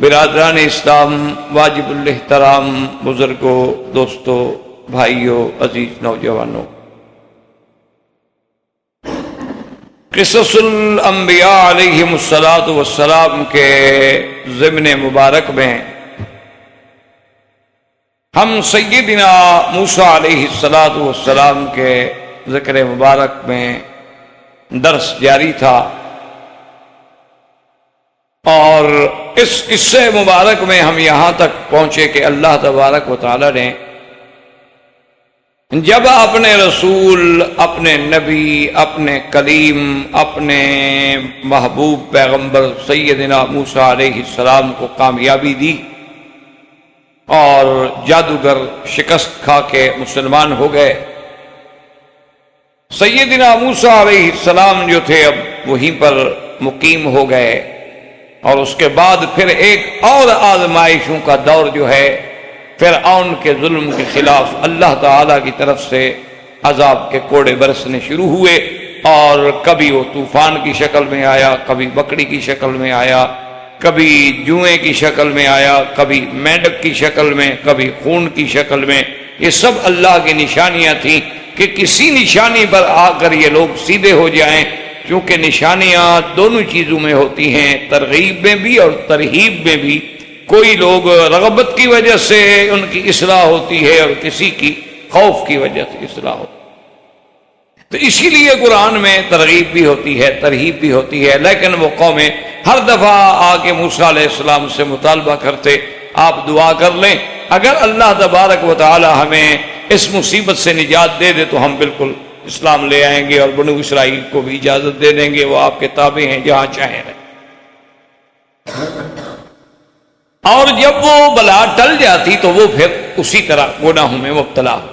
برادران اسلام، واجب الاحترام بزرگوں، دوستوں، بھائیوں، عزیز نوجوانوں، قصص الانبیاء علیہم السلام کے ضمن مبارک میں ہم سیدنا موسیٰ علیہ السلام کے ذکر مبارک میں درس جاری تھا، اور اس قصے مبارک میں ہم یہاں تک پہنچے کہ اللہ تبارک و تعالی نے جب اپنے رسول، اپنے نبی، اپنے کلیم، اپنے محبوب پیغمبر سیدنا موسیٰ علیہ السلام کو کامیابی دی اور جادوگر شکست کھا کے مسلمان ہو گئے، سیدنا موسیٰ علیہ السلام جو تھے اب وہیں پر مقیم ہو گئے، اور اس کے بعد پھر ایک اور آزمائشوں کا دور جو ہے فرعون کے ظلم کے خلاف اللہ تعالیٰ کی طرف سے عذاب کے کوڑے برسنے شروع ہوئے، اور کبھی وہ طوفان کی شکل میں آیا، کبھی بکری کی شکل میں آیا، کبھی جوئیں کی شکل میں آیا، کبھی مینڈک کی شکل میں، کبھی خون کی شکل میں۔ یہ سب اللہ کی نشانیاں تھیں کہ کسی نشانی پر آ کر یہ لوگ سیدھے ہو جائیں، کیونکہ نشانیاں دونوں چیزوں میں ہوتی ہیں، ترغیب میں بھی اور ترہیب میں بھی۔ کوئی لوگ رغبت کی وجہ سے ان کی اصلاح ہوتی ہے، اور کسی کی خوف کی وجہ سے اصلاح ہوتی ہے۔ تو اسی لیے قرآن میں ترغیب بھی ہوتی ہے، ترہیب بھی ہوتی ہے، لیکن وہ قومیں ہر دفعہ آ کے موسیٰ علیہ السلام سے مطالبہ کرتے، آپ دعا کر لیں، اگر اللہ تبارک و تعالی ہمیں اس مصیبت سے نجات دے دے تو ہم بالکل اسلام لے آئیں گے، اور بنو اسرائیل کو بھی اجازت دے دیں گے، وہ آپ کے تابع ہیں، جہاں چاہیں رہیں۔ اور جب وہ بلا ٹل جاتی تو وہ پھر اسی طرح گناہوں میں مبتلا ہو۔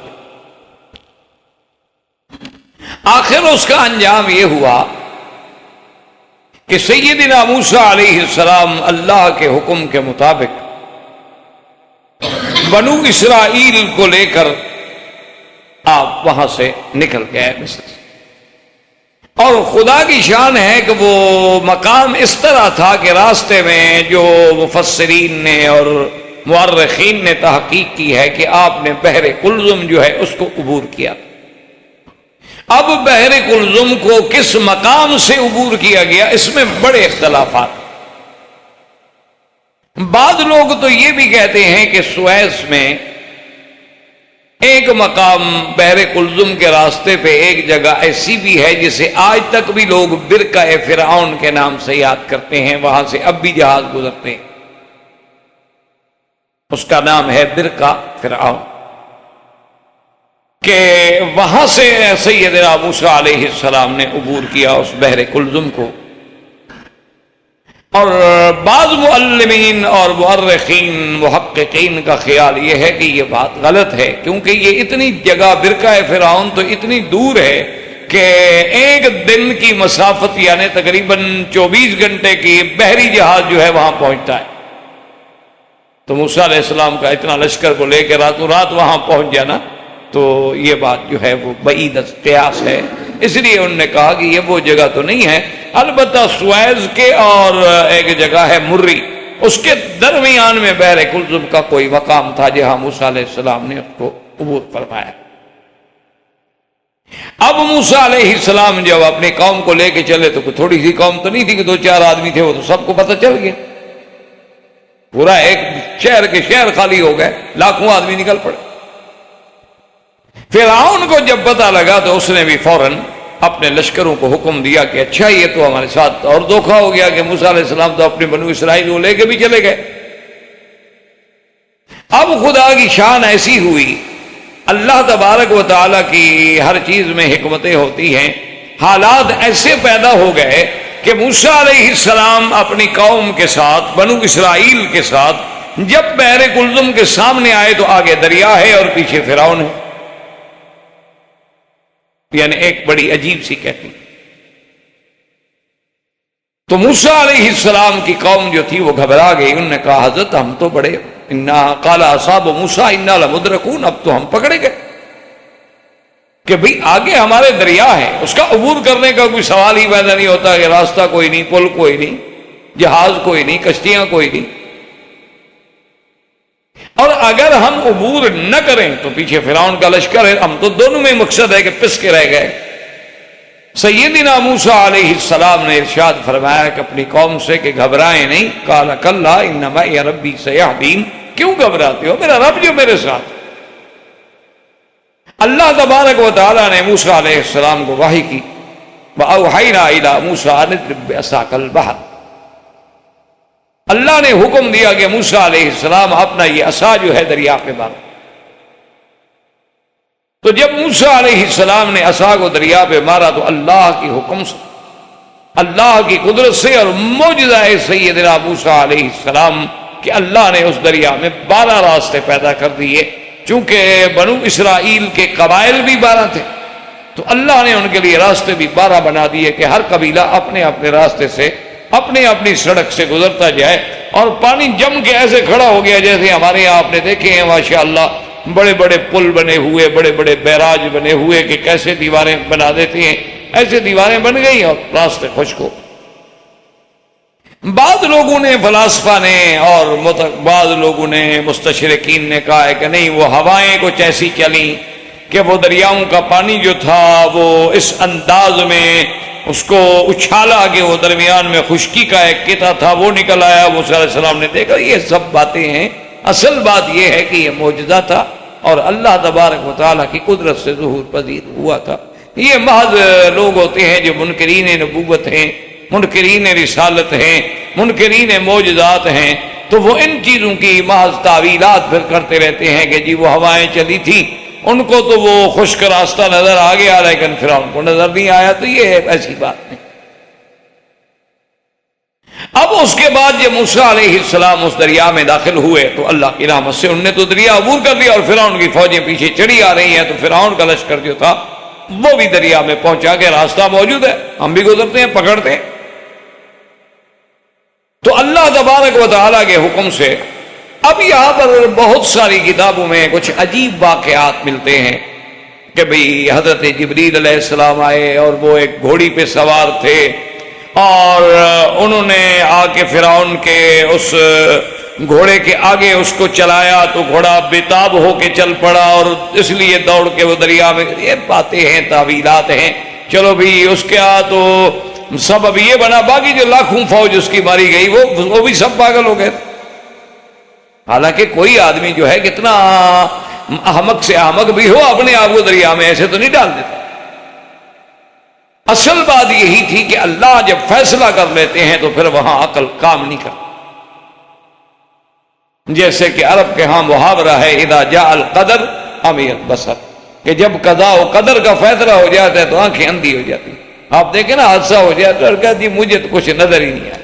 آخر اس کا انجام یہ ہوا کہ سیدنا موسیٰ علیہ السلام اللہ کے حکم کے مطابق بنو اسرائیل کو لے کر آپ وہاں سے نکل گئے مصر سے۔ اور خدا کی شان ہے کہ وہ مقام اس طرح تھا کہ راستے میں جو مفسرین نے اور مورخین نے تحقیق کی ہے کہ آپ نے بحر کلزم جو ہے اس کو عبور کیا۔ اب بحر کلزم کو کس مقام سے عبور کیا گیا، اس میں بڑے اختلافات۔ بعض لوگ تو یہ بھی کہتے ہیں کہ سویس میں ایک مقام بحر کلزم کے راستے پہ ایک جگہ ایسی بھی ہے جسے آج تک بھی لوگ برکہ فرعون کے نام سے یاد کرتے ہیں، وہاں سے اب بھی جہاز گزرتے ہیں، اس کا نام ہے برکہ فرعون، کہ وہاں سے سیدنا موسیٰ علیہ السلام نے عبور کیا اس بحر کلزم کو۔ اور بعض معلمین اور مورخین محققین کا خیال یہ ہے کہ یہ بات غلط ہے، کیونکہ یہ اتنی جگہ برکہ فرعون تو اتنی دور ہے کہ ایک دن کی مسافت یعنی تقریباً 24 گھنٹے کی بحری جہاز جو ہے وہاں پہنچتا ہے۔ تو موسیٰ علیہ السلام کا اتنا لشکر کو لے کے راتوں رات وہاں پہنچ جانا، تو یہ بات جو ہے وہ بعید قیاس ہے۔ اس لیے انہوں نے کہا کہ یہ وہ جگہ تو نہیں ہے، البتہ سویز کے اور ایک جگہ ہے مری، اس کے درمیان میں بحر کلزم کا کوئی مقام تھا جہاں موسیٰ علیہ السلام نے اس کو عبور فرمایا۔ اب موسیٰ علیہ السلام جب اپنی قوم کو لے کے چلے تو کوئی تھوڑی سی قوم تو نہیں تھی کہ 2-4 آدمی تھے، وہ تو سب کو پتہ چل گیا، پورا ایک شہر کے شہر خالی ہو گئے، لاکھوں آدمی نکل پڑے۔ فرعون کو جب پتہ لگا تو اس نے بھی فوراً اپنے لشکروں کو حکم دیا کہ اچھا یہ تو ہمارے ساتھ اور دھوکہ ہو گیا کہ موسیٰ علیہ السلام تو اپنے بنو اسرائیل کو لے کے بھی چلے گئے۔ اب خدا کی شان ایسی ہوئی، اللہ تبارک و تعالیٰ کی ہر چیز میں حکمتیں ہوتی ہیں، حالات ایسے پیدا ہو گئے کہ موسیٰ علیہ السلام اپنی قوم کے ساتھ بنو اسرائیل کے ساتھ جب بحر کلزم کے سامنے آئے تو آگے دریا ہے اور پیچھے فرعون ہے، یعنی ایک بڑی عجیب سی کہتی۔ تو موسیٰ علیہ السلام کی قوم جو تھی وہ گھبرا گئی، انہوں نے کہا حضرت ہم تو بڑے قال اصحاب موسیٰ انا لمدرکون، اب تو ہم پکڑے گئے کہ بھئی آگے ہمارے دریا ہے، اس کا عبور کرنے کا کوئی سوال ہی پیدا نہیں ہوتا کہ راستہ کوئی نہیں، پل کوئی نہیں، جہاز کوئی نہیں، کشتیاں کوئی نہیں، اور اگر ہم عبور نہ کریں تو پیچھے فرعون کا لشکر ہے، ہم تو دونوں میں مقصد ہے کہ پس کے رہ گئے۔ سیدنا موسیٰ علیہ السلام نے ارشاد فرمایا کہ اپنی قوم سے کہ گھبرائیں نہیں، قال کلا ان معی ربی سیہدین، کیوں گھبراتے ہو، میرا رب جو میرے ساتھ۔ اللہ تبارک و تعالیٰ نے موسیٰ علیہ السلام کو وحی کی، وَأَوْحَيْنَا إِلَىٰ مُوسَىٰ أَنِ اضْرِب بِّعَصَاكَ الْبَحْرَ، اللہ نے حکم دیا کہ موسیٰ علیہ السلام اپنا یہ عصا جو ہے دریا پہ مارو۔ تو جب موسیٰ علیہ السلام نے عصا کو دریا پہ مارا تو اللہ کی حکم سے، اللہ کی قدرت سے اور معجزہ سیدنا موسیٰ علیہ السلام کہ اللہ نے اس دریا میں 12 راستے پیدا کر دیے، چونکہ بنو اسرائیل کے قبائل بھی 12 تھے تو اللہ نے ان کے لیے راستے بھی 12 بنا دیے کہ ہر قبیلہ اپنے اپنے راستے سے اپنی اپنی سڑک سے گزرتا جائے، اور پانی جم کے ایسے کھڑا ہو گیا جیسے ہمارے یہاں آپ نے دیکھے ہیں ماشاءاللہ بڑے بڑے پل بنے ہوئے، بڑے بڑے بیراج بنے ہوئے کہ کیسے دیواریں بنا دیتے ہیں، ایسے دیواریں بن گئی اور راستے خشک ہو۔ بعض لوگوں نے، فلاسفہ نے اور بعض لوگوں نے، مستشرقین نے کہا ہے کہ نہیں، وہ ہوائیں کچھ ایسی چلیں کہ وہ دریاؤں کا پانی جو تھا وہ اس انداز میں اس کو اچھالا کہ وہ درمیان میں خشکی کا ایک قطعہ تھا وہ نکل آیا۔ موسیٰ علیہ السلام نے دیکھا یہ سب باتیں ہیں، اصل بات یہ ہے کہ یہ معجزہ تھا اور اللہ تبارک و تعالیٰ کی قدرت سے ظہور پذیر ہوا تھا۔ یہ محض لوگ ہوتے ہیں جو منکرین نبوت ہیں، منکرین رسالت ہیں، منکرین معجزات ہیں، تو وہ ان چیزوں کی محض تعویلات پھر کرتے رہتے ہیں کہ جی وہ ہوائیں چلی تھی، ان کو تو وہ خشک راستہ نظر آ گیا لیکن فرعون کو نظر نہیں آیا، تو یہ ایسی بات نہیں۔ اب اس کے بعد جب موسیٰ علیہ السلام اس دریا میں داخل ہوئے تو اللہ کی رحمت سے انہوں نے تو دریا عبور کر دیا، اور فرعون کی فوجیں پیچھے چڑھی آ رہی ہیں، تو فرعون کا لشکر جو تھا وہ بھی دریا میں پہنچا کے راستہ موجود ہے، ہم بھی گزرتے ہیں، پکڑتے ہیں۔ تو اللہ تبارک و تعالیٰ کے حکم سے اب یہاں پر بہت ساری کتابوں میں کچھ عجیب واقعات ملتے ہیں کہ بھئی حضرت جبریل علیہ السلام آئے اور وہ ایک گھوڑی پہ سوار تھے، اور انہوں نے آ کے فرعون کے اس گھوڑے کے آگے اس کو چلایا تو گھوڑا بےتاب ہو کے چل پڑا اور اس لیے دوڑ کے وہ دریا میں۔ یہ باتیں ہیں، تعویلات ہیں، چلو بھی اس کے تو سبب یہ بنا، باقی جو لاکھوں فوج اس کی ماری گئی وہ بھی سب پاگل ہو گئے۔ حالانکہ کوئی آدمی جو ہے کتنا احمق سے احمق بھی ہو اپنے آپ کو دریا میں ایسے تو نہیں ڈال دیتا۔ اصل بات یہی تھی کہ اللہ جب فیصلہ کر لیتے ہیں تو پھر وہاں عقل کام نہیں کرتی۔ جیسے کہ عرب کے ہاں محاورہ ہے اذا جاء القدر عمی البصر، کہ جب قضاء و قدر کا فیصلہ ہو جاتا ہے تو آنکھیں اندھی ہو جاتی۔ آپ دیکھیں نا حادثہ ہو جائے تو کہتی مجھے تو کچھ نظر ہی نہیں آیا،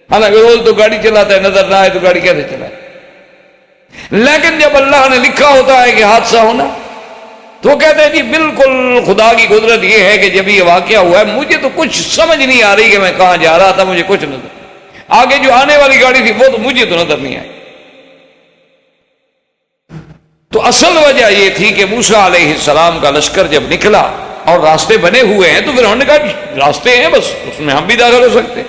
حالانکہ روز تو گاڑی چلاتا ہے، نظر نہ آئے تو گاڑی کیسے چلائے؟ لیکن جب اللہ نے لکھا ہوتا ہے کہ حادثہ ہونا تو کہتے ہیں جی بالکل خدا کی قدرت یہ ہے کہ جب یہ واقعہ ہوا ہے مجھے تو کچھ سمجھ نہیں آ رہی کہ میں کہاں جا رہا تھا، مجھے کچھ نظر، آگے جو آنے والی گاڑی تھی وہ تو مجھے تو نظر نہیں آئی۔ تو اصل وجہ یہ تھی کہ موسیٰ علیہ السلام کا لشکر جب نکلا اور راستے بنے ہوئے ہیں تو پھر انہوں نے کہا راستے ہیں بس اس میں ہم بھی داخل ہو سکتے ہیں،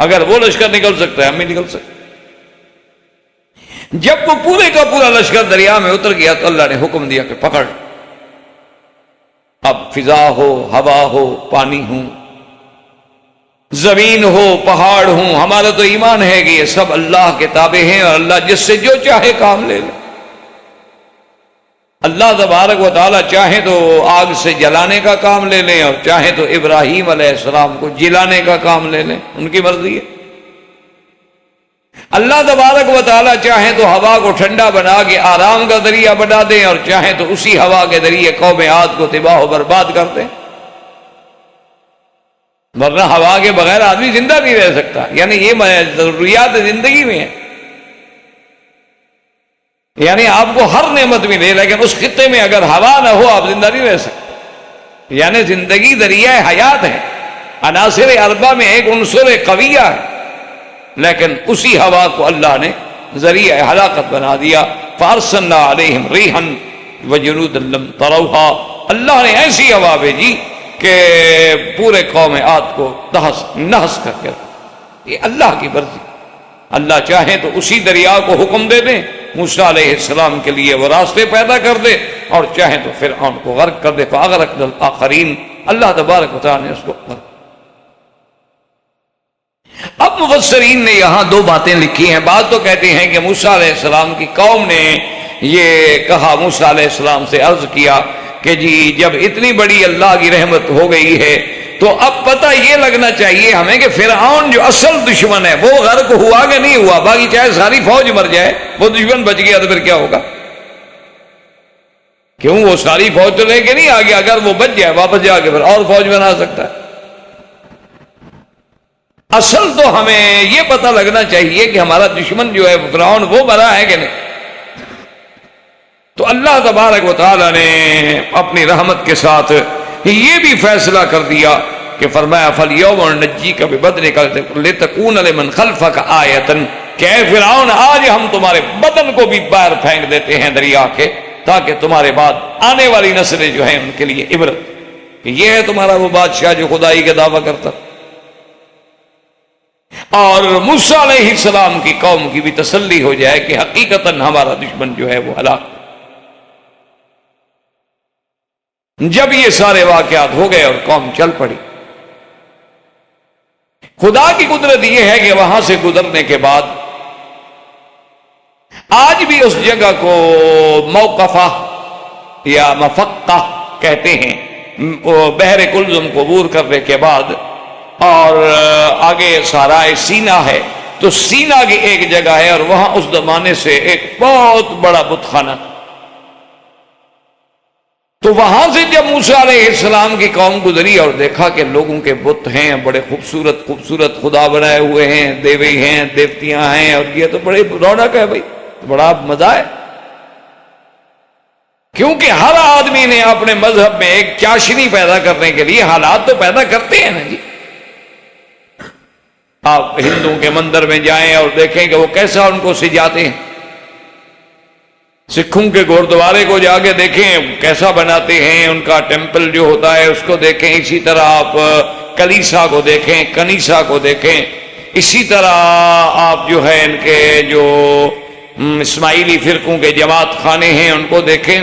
اگر وہ لشکر نکل سکتا ہے ہم بھی نکل سکتے۔ جب وہ پورے کا پورا لشکر دریا میں اتر گیا تو اللہ نے حکم دیا کہ پکڑ، اب فضا ہو، ہوا ہو، پانی ہو، زمین ہو، پہاڑ ہوں، ہمارا تو ایمان ہے کہ یہ سب اللہ کے تابع ہیں اور اللہ جس سے جو چاہے کام لے لے۔ اللہ تبارک و تعالیٰ چاہے تو آگ سے جلانے کا کام لے لیں اور چاہے تو ابراہیم علیہ السلام کو جلانے کا کام لے لیں، ان کی مرضی ہے۔ اللہ تبارک و تعالیٰ چاہے تو ہوا کو ٹھنڈا بنا کے آرام کا ذریعہ بنا دیں اور چاہے تو اسی ہوا کے ذریعے قوم عاد کو تباہ و برباد کر دیں، ورنہ ہوا کے بغیر آدمی زندہ نہیں رہ سکتا، یعنی یہ ضروریات زندگی میں ہیں۔ یعنی آپ کو ہر نعمت ملے لیکن اس خطے میں اگر ہوا نہ ہو آپ زندہ نہیں رہ سکتے، یعنی زندگی ذریعہ حیات ہے، عناصر اربعہ میں ایک عنصر قویہ ہے، لیکن اسی ہوا کو اللہ نے ذریعہ ہلاکت بنا دیا۔ فارسلنا علیہم ریحا وجنودا لم تروہا، اللہ نے ایسی ہوا بھیجی کہ پورے قوم عاد کو نحس کر کے، یہ اللہ کی مرضی۔ اللہ چاہے تو اسی دریا کو حکم دے دیں موسیٰ علیہ السلام کے لیے وہ راستے پیدا کر دے اور چاہے تو فرعون کو غرق کر دے. فَأَغْرَقْنَا الْآخَرِينَ. اللہ تبارک و تعالیٰ نے اس کو غرق. اب مفسرین نے یہاں دو باتیں لکھی ہیں. بعض تو کہتے ہیں کہ موسیٰ علیہ السلام کی قوم نے یہ کہا، موسیٰ علیہ السلام سے عرض کیا کہ جی جب اتنی بڑی اللہ کی رحمت ہو گئی ہے تو اب پتہ یہ لگنا چاہیے ہمیں کہ فرعون جو اصل دشمن ہے وہ غرق ہوا کہ نہیں ہوا. باقی چاہے ساری فوج مر جائے، وہ دشمن بچ گیا تو پھر کیا ہوگا؟ کیوں؟ وہ ساری فوج تو لے کے نہیں آ گیا. اگر وہ بچ جائے واپس جا کے پھر اور فوج بنا سکتا ہے. اصل تو ہمیں یہ پتہ لگنا چاہیے کہ ہمارا دشمن جو ہے فرعون وہ مرا ہے کہ نہیں. تو اللہ تبارک و تعالی نے اپنی رحمت کے ساتھ یہ بھی فیصلہ کر دیا کہ فرمایا فَالْيَوْمَ نُنَجِّيكَ بِبَدْنِكَ لِتَكُونَ لِمَنْ خَلْفَكَ آیَةً، کہ اے فرعون آج ہم تمہارے بدن کو بھی باہر پھینک دیتے ہیں دریا کے، تاکہ تمہارے بعد آنے والی نسلیں جو ہیں ان کے لیے عبرت کہ یہ ہے تمہارا وہ بادشاہ جو خدائی کا دعویٰ کرتا. اور موسیٰ علیہ السلام کی قوم کی بھی تسلی ہو جائے کہ حقیقتاً ہمارا دشمن جو ہے وہ ہلاک. جب یہ سارے واقعات ہو گئے اور قوم چل پڑی، خدا کی قدرت یہ ہے کہ وہاں سے گزرنے کے بعد آج بھی اس جگہ کو موقفہ یا مفقہ کہتے ہیں. بحر کلزم کو عبور کرنے کے بعد اور آگے سارائے سینا ہے، تو سینا کی ایک جگہ ہے اور وہاں اس زمانے سے ایک بہت بڑا بت خانہ. تو وہاں سے جب موسیٰ علیہ السلام کی قوم گزری اور دیکھا کہ لوگوں کے بت ہیں بڑے خوبصورت خوبصورت خدا بنائے ہوئے ہیں، دیوی ہیں، دیوتیاں ہیں، اور یہ تو بڑے رونق ہے بھائی، بڑا مزہ ہے. کیونکہ ہر آدمی نے اپنے مذہب میں ایک چاشنی پیدا کرنے کے لیے حالات تو پیدا کرتے ہیں نا جی. آپ ہندوؤں کے مندر میں جائیں اور دیکھیں کہ وہ کیسا ان کو سجاتے ہیں. سکھوں کے گردوارے کو جا کے دیکھیں کیسا بناتے ہیں، ان کا ٹیمپل جو ہوتا ہے اس کو دیکھیں. اسی طرح آپ کلیسا کو دیکھیں، کنیسا کو دیکھیں. اسی طرح آپ جو ہے ان کے جو اسماعیلی فرقوں کے جماعت خانے ہیں ان کو دیکھیں.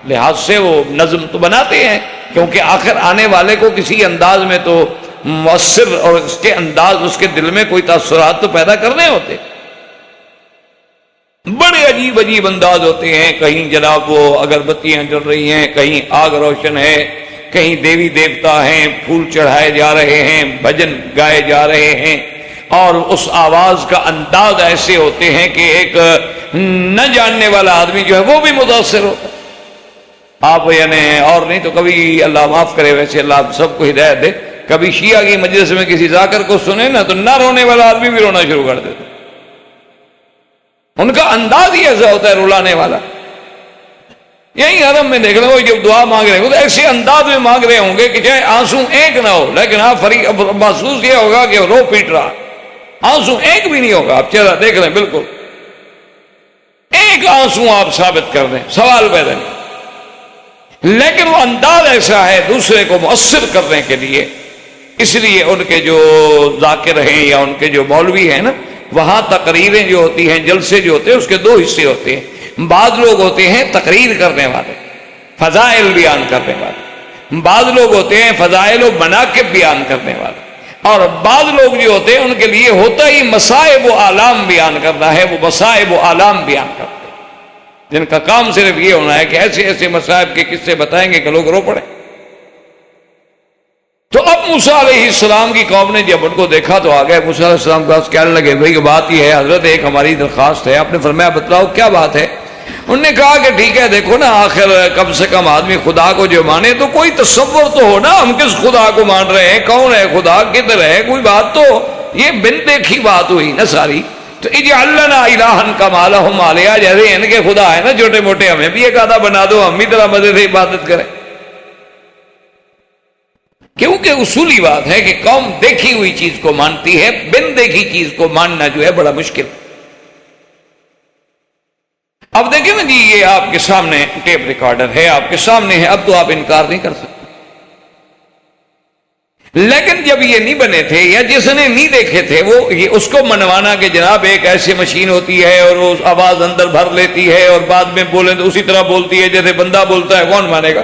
لحاظ سے وہ نظم تو بناتے ہیں، کیونکہ آخر آنے والے کو کسی انداز میں تو مؤثر اور اس کے انداز اس کے دل میں کوئی تاثرات تو پیدا کرنے ہوتے. بڑے عجیب عجیب انداز ہوتے ہیں. کہیں جناب وہ اگربتیاں جل رہی ہیں، کہیں آگ روشن ہے، کہیں دیوی دیوتا ہیں، پھول چڑھائے جا رہے ہیں، بھجن گائے جا رہے ہیں، اور اس آواز کا انداز ایسے ہوتے ہیں کہ ایک نہ جاننے والا آدمی جو ہے وہ بھی متاثر ہوتا. آپ یعنی اور نہیں تو کبھی اللہ معاف کرے، ویسے اللہ سب کو ہدایت دے، کبھی شیعہ کی مجلس میں کسی ذاکر کو سنے نا تو نہ رونے والا آدمی بھی رونا شروع کر دیتا. ان کا انداز ہی ایسا ہوتا ہے رلانے والا. یہی حرم میں دیکھ لیں وہ جب دعا مانگ رہے ہوں تو ایسے انداز میں مانگ رہے ہوں گے کہ چاہے آنسو ایک نہ ہو، لیکن آپ محسوس یہ ہوگا کہ رو پیٹ رہا. آنسو ایک بھی نہیں ہوگا. آپ چہرہ دیکھ لیں بالکل ایک آنسو آپ ثابت کر دیں، سوال پیدا نہیں. لیکن وہ انداز ایسا ہے دوسرے کو مؤثر کرنے کے لیے. اس لیے ان کے جو ذاکر ہیں یا ان کے جو مولوی ہیں نا، وہاں تقریریں جو ہوتی ہیں، جلسے جو ہوتے ہیں، اس کے دو حصے ہوتے ہیں. بعض لوگ ہوتے ہیں تقریر کرنے والے، فضائل بیان کرنے والے. بعض لوگ ہوتے ہیں فضائل و مناقب بیان کرنے والے. اور بعض لوگ جو ہوتے ہیں ان کے لیے ہوتا ہی مصائب و آلام بیان کرنا ہے. وہ مصائب و آلام بیان کرتے ہیں جن کا کام صرف یہ ہونا ہے کہ ایسے ایسے مصائب کے قصے بتائیں گے کہ لوگ رو پڑیں. تو اب موسیٰ علیہ السلام کی قوم نے جب ان کو دیکھا تو آ گئے موسیٰ علیہ السلام کے پاس کہنے لگے بھائی بات یہ ہے حضرت، ایک ہماری درخواست ہے. آپ نے فرمایا بتلاؤ کیا بات ہے. انہوں نے کہا کہ ٹھیک ہے دیکھو نا، آخر کم سے کم آدمی خدا کو جو مانے تو کوئی تصور تو ہو نا، ہم کس خدا کو مان رہے ہیں، کون ہے خدا، کدھر ہے، کوئی بات تو. یہ بن دیکھی بات ہوئی نا ساری. تو اجعل لنا الہا کما لہم آلہہ، جیسے ان کے خدا ہے نا چھوٹے موٹے، ہمیں بھی ایک آدھا بنا دو، ہم بھی طرح مزے سے عبادت کریں. کیونکہ اصولی بات ہے کہ قوم دیکھی ہوئی چیز کو مانتی ہے، بن دیکھی چیز کو ماننا جو ہے بڑا مشکل. اب دیکھیں نا جی، یہ آپ کے سامنے ٹیپ ریکارڈر ہے، آپ کے سامنے ہے، اب تو آپ انکار نہیں کر سکتے. لیکن جب یہ نہیں بنے تھے یا جس نے نہیں دیکھے تھے وہ یہ اس کو منوانا کہ جناب ایک ایسی مشین ہوتی ہے اور وہ آواز اندر بھر لیتی ہے اور بعد میں بولیں تو اسی طرح بولتی ہے جیسے بندہ بولتا ہے، کون مانے گا؟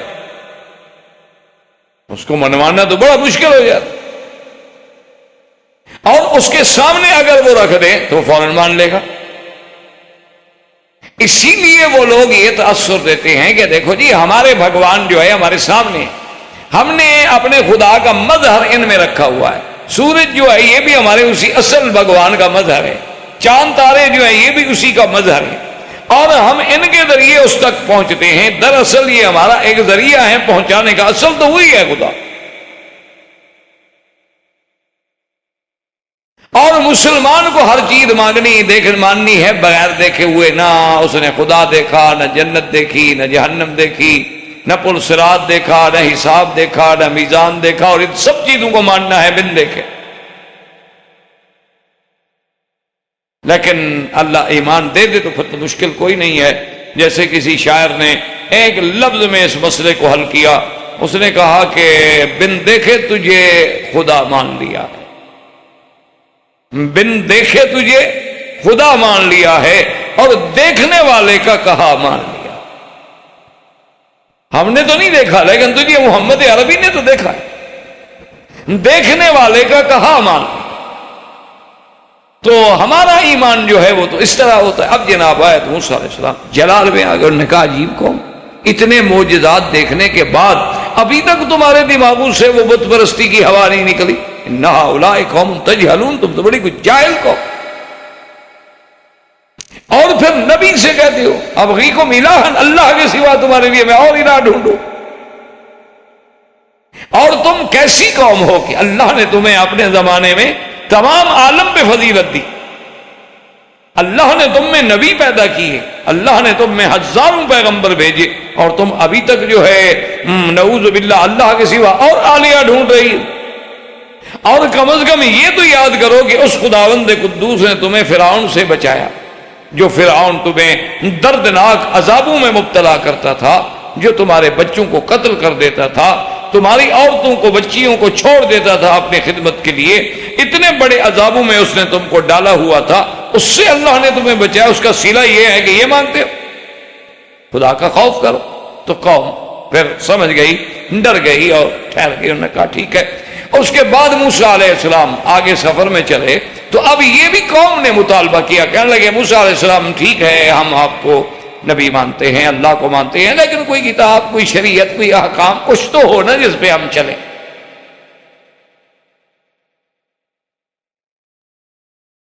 اس کو منوانا تو بڑا مشکل ہو جاتا، اور اس کے سامنے اگر وہ رکھ دیں تو فوراً مان لے گا۔ اسی لیے وہ لوگ یہ تاثر دیتے ہیں کہ دیکھو جی ہمارے بھگوان جو ہے ہمارے سامنے، ہم نے اپنے خدا کا مظہر ان میں رکھا ہوا ہے۔ سورج جو ہے یہ بھی ہمارے اسی اصل بھگوان کا مظہر ہے، چاند تارے جو ہیں یہ بھی اسی کا مظہر ہے، اور ہم ان کے ذریعے اس تک پہنچتے ہیں۔ دراصل یہ ہمارا ایک ذریعہ ہے پہنچانے کا، اصل تو وہی ہے خدا۔ اور مسلمان کو ہر چیز ماننی ہے بغیر دیکھے ہوئے، نہ اس نے خدا دیکھا، نہ جنت دیکھی، نہ جہنم دیکھی، نہ پل صراط دیکھا، نہ حساب دیکھا، نہ میزان دیکھا، اور ان سب چیزوں کو ماننا ہے بن دیکھے۔ لیکن اللہ ایمان دے دے تو پھر تو مشکل کوئی نہیں ہے۔ جیسے کسی شاعر نے ایک لفظ میں اس مسئلے کو حل کیا، اس نے کہا کہ بن دیکھے تجھے خدا مان لیا، بن دیکھے تجھے خدا مان لیا ہے، اور دیکھنے والے کا کہا مان لیا۔ ہم نے تو نہیں دیکھا لیکن تجھے محمد عربی نے تو دیکھا ہے، دیکھنے والے کا کہا مان لیا۔ تو ہمارا ایمان جو ہے وہ تو اس طرح ہوتا ہے۔ اب جناب آیت موسیٰ علیہ السلام جلال میں آگے انہوں نے کہا عجیب قوم، اتنے معجزات دیکھنے کے بعد ابھی تک تمہارے دماغوں سے وہ بت پرستی کی ہوا نہیں نکلی؟ اِنَّ هَؤُلَاءِ قَوْمٌ تَجْهَلُونَ، تم تو بڑی کچھ جاہل قوم۔ اور پھر نبی سے کہتے ہو ابغیکم الہًا، اللہ کے سوا تمہارے لیے میں اور الہ ڈھونڈوں؟ اور تم کیسی قوم ہو کہ اللہ نے تمہیں اپنے زمانے میں تمام عالم پہ فضیلت دی، اللہ نے تم میں نبی پیدا کیے، اللہ نے تم میں ہزاروں پیغمبر بھیجے، اور تم ابھی تک جو ہے نعوذ باللہ اللہ کے سوا اور آلیہ ڈھونڈ رہی۔ اور کم از کم یہ تو یاد کرو کہ اس خداوند قدوس نے تمہیں فرعون سے بچایا، جو فرعون تمہیں دردناک عذابوں میں مبتلا کرتا تھا، جو تمہارے بچوں کو قتل کر دیتا تھا، تمہاری عورتوں کو بچیوں کو چھوڑ دیتا تھا اپنے خدمت کے لیے، اتنے بڑے عذابوں میں اس نے تم کو ڈالا ہوا تھا، اس سے اللہ نے تمہیں بچایا۔ اس کا صلہ یہ ہے کہ یہ مانگتے ہو خدا کا خوف کرو۔ تو قوم پھر سمجھ گئی، ڈر گئی اور ٹھہر گئی، انہوں نے کہا ٹھیک ہے۔ اس کے بعد موسیٰ علیہ السلام آگے سفر میں چلے تو اب یہ بھی قوم نے مطالبہ کیا، کہنے لگے موسیٰ علیہ السلام ٹھیک ہے ہم آپ کو نبی مانتے ہیں، اللہ کو مانتے ہیں، لیکن کوئی کتاب، کوئی شریعت، کوئی احکام کچھ تو ہو نا جس پہ ہم چلیں۔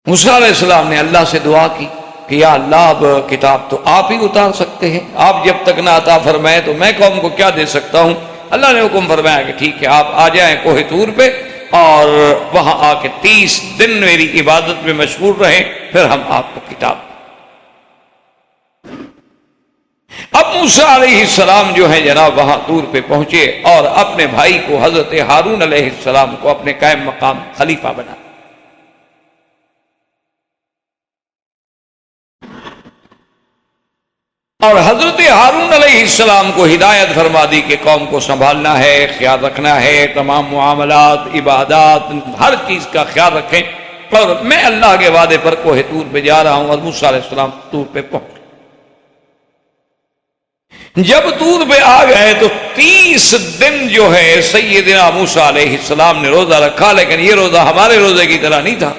موسیٰ علیہ السلام نے اللہ سے دعا کی کہ یا اللہ اب کتاب تو آپ ہی اتار سکتے ہیں، آپ جب تک نہ عطا فرمائے تو میں قوم کو کیا دے سکتا ہوں۔ اللہ نے حکم فرمایا کہ ٹھیک ہے آپ آ جائیں کوہ طور پہ، اور وہاں آ کے 30 دن میری عبادت میں مشغول رہیں، پھر ہم آپ کو کتاب۔ اب موسیٰ علیہ السلام جو ہے جناب وہاں طور پہ پہنچے اور اپنے بھائی کو حضرت ہارون علیہ السلام کو اپنے قائم مقام خلیفہ بنا۔ اور حضرت ہارون علیہ السلام کو ہدایت فرما دی کہ قوم کو سنبھالنا ہے، خیال رکھنا ہے، تمام معاملات، عبادات، ہر چیز کا خیال رکھیں، اور میں اللہ کے وعدے پر کوہ طور پہ جا رہا ہوں۔ اور موسیٰ علیہ السلام طور پہ پہنچ، جب طور پہ آ گئے تو 30 دن جو ہے سیدنا موسیٰ علیہ السلام نے روزہ رکھا، لیکن یہ روزہ ہمارے روزے کی طرح نہیں تھا۔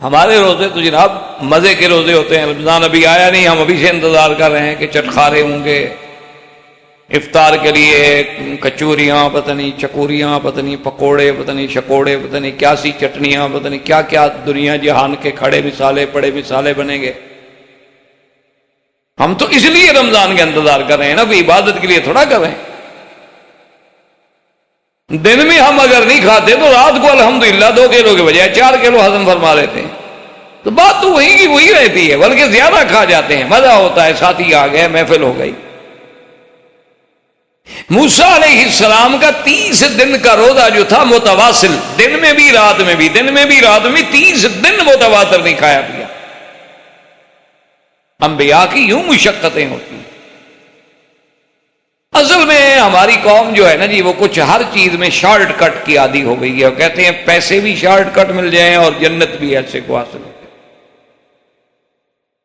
ہمارے روزے تو جناب مزے کے روزے ہوتے ہیں، رمضان ابھی آیا نہیں، ہم ابھی سے انتظار کر رہے ہیں کہ چٹخارے ہوں گے افطار کے لیے، کچوریاں، پتہ نہیں چکوریاں، پتہ نہیں پکوڑے، پتہ نہیں شکوڑے، پتہ نہیں کیا سی چٹنیاں، پتہ نہیں کیا کیا دنیا جہان کے کھڑے مثالے پڑے مثالے بنیں گے۔ ہم تو اس لیے رمضان کا انتظار کر رہے ہیں نا، کوئی عبادت کے لیے تھوڑا کر رہے ہیں۔ دن میں ہم اگر نہیں کھاتے تو رات کو الحمدللہ 2 کلو کے بجائے 4 کلو ہضم فرما لیتے ہیں، تو بات تو وہی کی وہی رہتی ہے، بلکہ زیادہ کھا جاتے ہیں، مزہ ہوتا ہے، ساتھی آ گئے، محفل ہو گئی۔ موسیٰ علیہ السلام کا 30 دن کا روزہ جو تھا متواصل، دن میں بھی رات میں بھی، دن میں بھی رات میں 30 دن متواتر نہیں کھایا پیا۔ انبیاء کی یوں مشقتیں ہوتی ہیں۔ اصل میں ہماری قوم جو ہے نا جی، وہ کچھ ہر چیز میں شارٹ کٹ کی عادی ہو گئی ہے، اور کہتے ہیں پیسے بھی شارٹ کٹ مل جائیں اور جنت بھی ایسے کو حاصل ہو،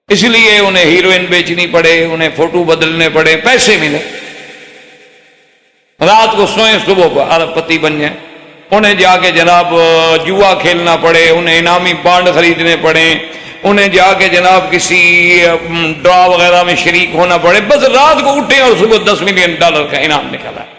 اس لیے انہیں ہیروئن بیچنی پڑے، انہیں فوٹو بدلنے پڑے، پیسے ملے، رات کو سوئیں صبح ارب پتی بن جائیں، انہیں جا کے جناب جوا کھیلنا پڑے، انہیں انعامی بانڈ خریدنے پڑے، انہیں جا کے جناب کسی ڈرا وغیرہ میں شریک ہونا پڑے، بس رات کو اٹھیں اور صبح $10 ملین کا انعام نکلا ہے۔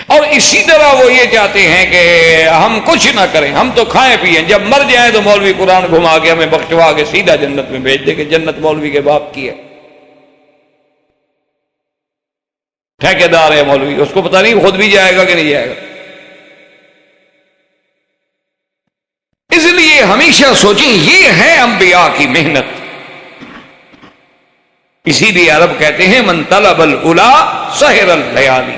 اور اسی طرح وہ یہ چاہتے ہیں کہ ہم کچھ نہ کریں، ہم تو کھائیں پیئیں، جب مر جائیں تو مولوی قرآن گھما کے ہمیں بخشوا کے سیدھا جنت میں بھیج دے کہ جنت مولوی کے باپ کی ہے، ٹھیکیدار ہے مولوی، اس کو پتہ نہیں خود بھی جائے گا کہ نہیں جائے گا۔ اس لیے ہمیشہ سوچیں یہ ہے انبیاء کی محنت۔ اسی لیے عرب کہتے ہیں من طلب العلا سحر اللیالی،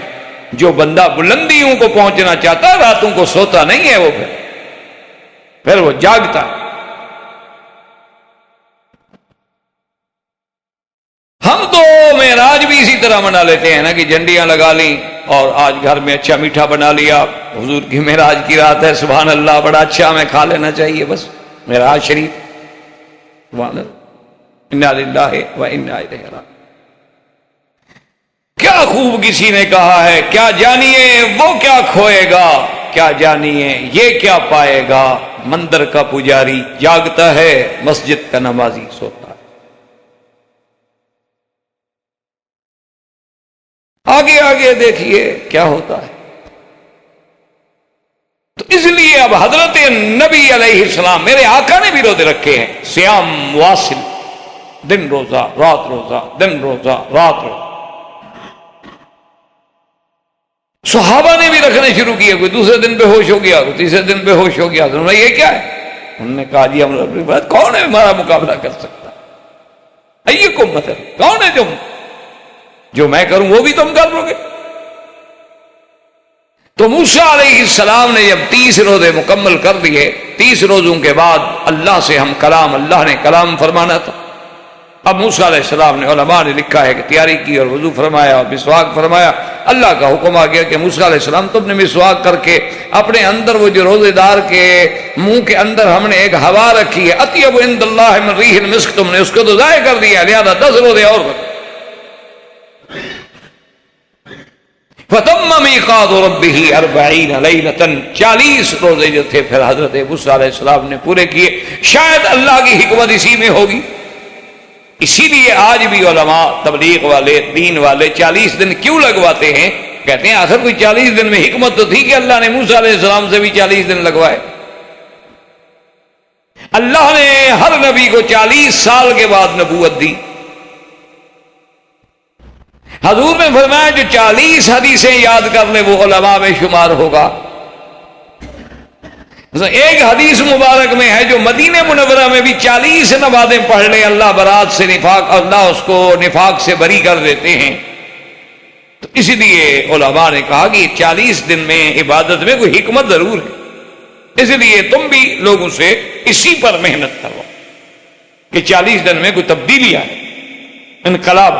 جو بندہ بلندیوں کو پہنچنا چاہتا ہے راتوں کو سوتا نہیں ہے، وہ پھر وہ جاگتا ہے۔ ہم تو معراج بھی اسی طرح منا لیتے ہیں نا کہ جھنڈیاں لگا لیں اور آج گھر میں اچھا میٹھا بنا لیا، حضور کی معراج کی رات ہے، سبحان اللہ بڑا اچھا ہمیں کھا لینا چاہیے، بس معراج شریف، سبحان اللہ، انا للہ و انا الیہ راجعون۔ کیا خوب کسی نے کہا ہے، کیا جانیے وہ کیا کھوئے گا، کیا جانیے یہ کیا پائے گا، مندر کا پجاری جاگتا ہے، مسجد کا نمازی سوتا ہے۔ آگے آگے دیکھیے کیا ہوتا ہے۔ تو اس لیے اب حضرت نبی علیہ السلام، میرے آقا نے بھی روزے رکھے ہیں، سیام واصل، دن روزہ رات روزہ، دن روزہ رات روزہ۔ صحابہ نے بھی رکھنے شروع کیے، کوئی دوسرے دن بے ہوش ہو گیا، کوئی تیسرے دن بے ہوش ہو گیا، تو انہوں نے یہ کیا ہے، انہوں نے کہا جی ہم اپنی بات، کون ہے ہمارا مقابلہ کر سکتا، ایکم مثل، کون ہے جو میں کروں وہ بھی تم کر لو گے۔ تو موسیٰ علیہ السلام نے جب 30 روزے مکمل کر دیے، 30 روزوں کے بعد اللہ سے ہم کلام، اللہ نے کلام فرمانا تھا۔ اب موسیٰ علیہ السلام نے، علماء نے لکھا ہے کہ تیاری کی اور وضو فرمایا اور مسواک فرمایا، اللہ کا حکم آ گیا کہ موسیٰ علیہ السلام تم نے مسواک کر کے اپنے اندر، وہ جو روزے دار کے منہ کے اندر ہم نے ایک ہوا رکھی ہے، اطیب عند اللہ من ریح المسک، تم نے اس کو تو ضائع کر دیا، لہذا 10 روزے اور کرو۔ فَتَمَّ مِيقَاتُ رَبِّهِ 40 لَيْلَةً، 40 روزے جو تھے پھر حضرت موسیٰ علیہ السلام نے پورے کیے۔ شاید اللہ کی حکمت اسی میں ہوگی، اسی لیے آج بھی علماء تبلیغ والے، دین والے 40 دن کیوں لگواتے ہیں؟ کہتے ہیں آخر کوئی 40 دن میں حکمت تو تھی کہ اللہ نے موسیٰ علیہ السلام سے بھی 40 دن لگوائے۔ اللہ نے ہر نبی کو 40 سال کے بعد نبوت دی۔ حضور نے فرمایا جو 40 حدیثیں یاد کر لے وہ علماء میں شمار ہوگا۔ ایک حدیث مبارک میں ہے جو مدینہ منورہ میں بھی 40 نمازیں پڑھ لے، اللہ برات سے نفاق، اللہ اس کو نفاق سے بری کر دیتے ہیں۔ تو اس لیے علماء نے کہا کہ 40 دن میں عبادت میں کوئی حکمت ضرور ہے، اس لیے تم بھی لوگوں سے اسی پر محنت کرو کہ 40 دن میں کوئی تبدیلی آئے، انقلاب۔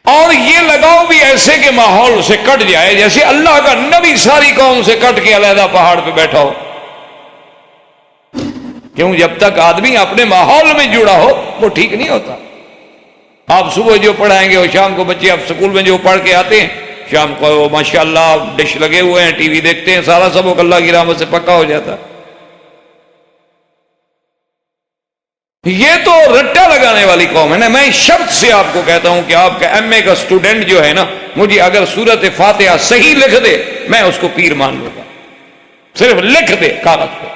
اور یہ لگاؤ بھی ایسے کہ ماحول سے کٹ جائے، جیسے اللہ کا نبی ساری قوم سے کٹ کے علیحدہ پہاڑ پہ بیٹھا ہو۔ کیوں؟ جب تک آدمی اپنے ماحول میں جڑا ہو وہ ٹھیک نہیں ہوتا۔ آپ صبح جو پڑھائیں گے اور شام کو بچے آپ سکول میں جو پڑھ کے آتے ہیں، شام کو ماشاءاللہ ڈش لگے ہوئے ہیں، ٹی وی دیکھتے ہیں، سارا سبق اللہ کی رحمت سے پکا ہو جاتا۔ یہ تو رٹا لگانے والی قوم ہے نا۔ میں شرط سے آپ کو کہتا ہوں کہ آپ کا ایم اے کا اسٹوڈنٹ جو ہے نا، مجھے اگر سورت فاتحہ صحیح لکھ دے میں اس کو پیر مان لوں گا، صرف لکھ دے کاغذ پہ،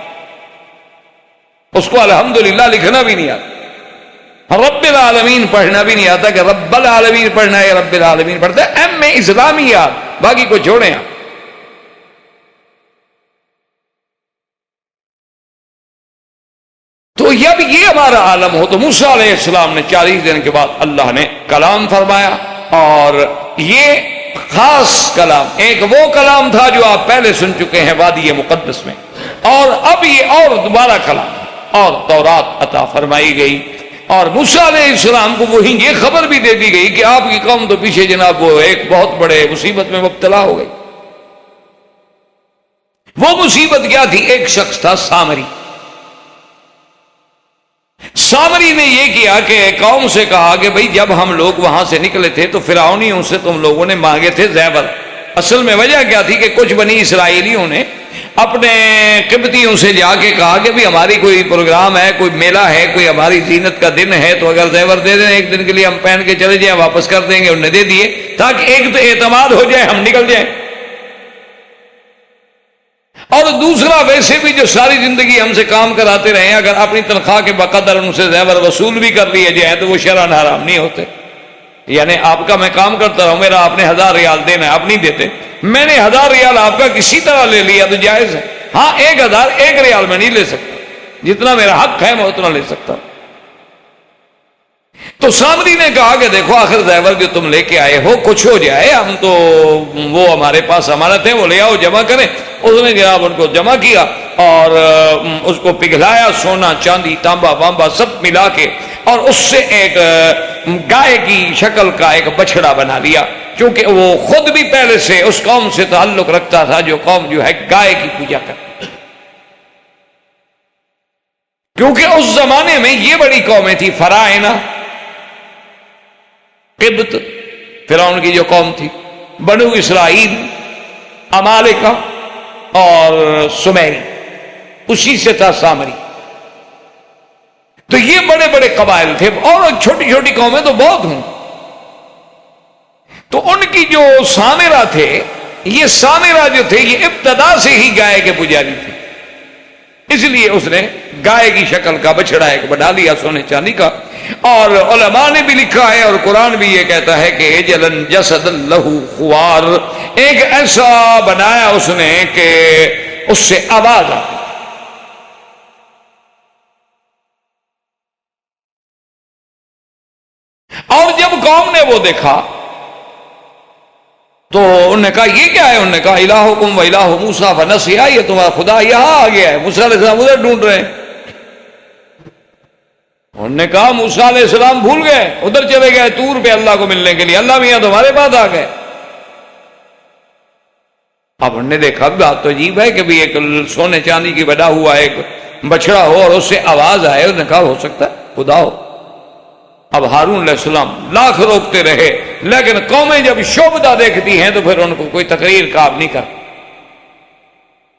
اس کو الحمدللہ لکھنا بھی نہیں آتا، رب العالمین پڑھنا بھی نہیں آتا کہ رب العالمین پڑھنا ہے، رب العالمین پڑھتا ہے ایم اے اسلامیات، باقی کو چھوڑیں آپ۔ تو جب یہ ہمارا عالم ہو تو موسیٰ علیہ السلام نے 40 دن کے بعد اللہ نے کلام فرمایا، اور یہ خاص کلام، ایک وہ کلام تھا جو آپ پہلے سن چکے ہیں وادی مقدس میں، اور اب یہ اور دوبارہ کلام اور تورات عطا فرمائی گئی۔ اور موسیٰ علیہ السلام کو وہیں یہ خبر بھی دے دی گئی کہ آپ کی قوم تو پیچھے جناب وہ ایک بہت بڑے مصیبت میں مبتلا ہو گئی۔ وہ مصیبت کیا تھی؟ ایک شخص تھا سامری۔ سامری نے یہ کیا کہ قوم سے کہا کہ بھئی جب ہم لوگ وہاں سے نکلے تھے تو فرعونیوں سے تم لوگوں نے مانگے تھے زیور۔ اصل میں وجہ کیا تھی کہ کچھ بنی اسرائیلیوں نے اپنے قبطیوں سے جا کے کہا کہ بھی ہماری کوئی پروگرام ہے، کوئی میلہ ہے، کوئی ہماری زینت کا دن ہے، تو اگر زیور دے دیں ایک دن کے لیے ہم پہن کے چلے جائیں، واپس کر دیں گے۔ انہوں نے دے دیے تاکہ ایک تو اعتماد ہو جائے، ہم نکل جائیں، اور دوسرا ویسے بھی جو ساری زندگی ہم سے کام کراتے رہے ہیں، اگر اپنی تنخواہ کے بقدر ان سے زیور وصول بھی کر لیے جائے تو وہ شرعاً حرام نہیں ہوتے۔ یعنی آپ کا میں کام کرتا رہوں، میرا آپ نے 1000 ریال دینا ہے، آپ نہیں دیتے، میں نے 1000 ریال آپ کا کسی طرح لے لیا تو جائز ہے۔ ہاں 1000 1 ریال میں نہیں لے سکتا، جتنا میرا حق ہے میں اتنا لے سکتا ہوں۔ تو سامری نے کہا کہ دیکھو آخر زیور جو تم لے کے آئے ہو کچھ ہو جائے، ہم تو وہ ہمارے پاس امانت ہے، وہ لے آؤ جمع کریں۔ اس نے جناب ان کو جمع کیا اور اس کو پگھلایا، سونا چاندی تانبا وانبا سب ملا کے، اور اس سے ایک گائے کی شکل کا ایک بچڑا بنا لیا، کیونکہ وہ خود بھی پہلے سے اس قوم سے تعلق رکھتا تھا جو قوم جو ہے گائے کی پوجا کرتی، کیونکہ اس زمانے میں یہ بڑی قومیں تھی، فراعنہ، قبط، فرعون کی جو قوم تھی، بنو اسرائیل، عمالقہ اور سمیری، اسی سے تھا سامری۔ تو یہ بڑے بڑے قبائل تھے، اور چھوٹی چھوٹی قومیں تو بہت ہوں۔ تو ان کی جو سامرہ تھے، یہ سامرہ جو تھے یہ ابتدا سے ہی گائے کے پجاری تھے، اس لیے اس نے گائے کی شکل کا بچڑا ایک بنا لیا سونے چاندی کا۔ اور علماء نے بھی لکھا ہے اور قرآن بھی یہ کہتا ہے کہ جلن جسد لہ خوار، ایک ایسا بنایا اس نے کہ اس سے آواز آتی۔ اور جب قوم نے وہ دیکھا تو انہوں نے کہا یہ کیا ہے؟ انہوں نے کہا الہکم و الہ موسیٰ فنسیا، یہ تمہارا خدا یہاں آ گیا ہے، موسیٰ علیہ السلام ادھر ڈھونڈ رہے ہیں۔ انہوں نے کہا موسیٰ علیہ السلام بھول گئے، ادھر چلے گئے طور پہ اللہ کو ملنے کے لیے، اللہ میاں تمہارے پاس آ گئے۔ اب انہوں نے دیکھا بات تو عجیب ہے کہ بھی ایک سونے چاندی کی بنا ہوا ایک بچڑا ہو اور اس سے آواز آئے، انہوں نے کہا ہو سکتا ہے خدا ہو۔ اب ہارون علیہ السلام لاکھ روکتے رہے، لیکن قومیں جب شعبدہ دیکھتی ہیں تو پھر ان کو کوئی تقریر کام نہیں کر۔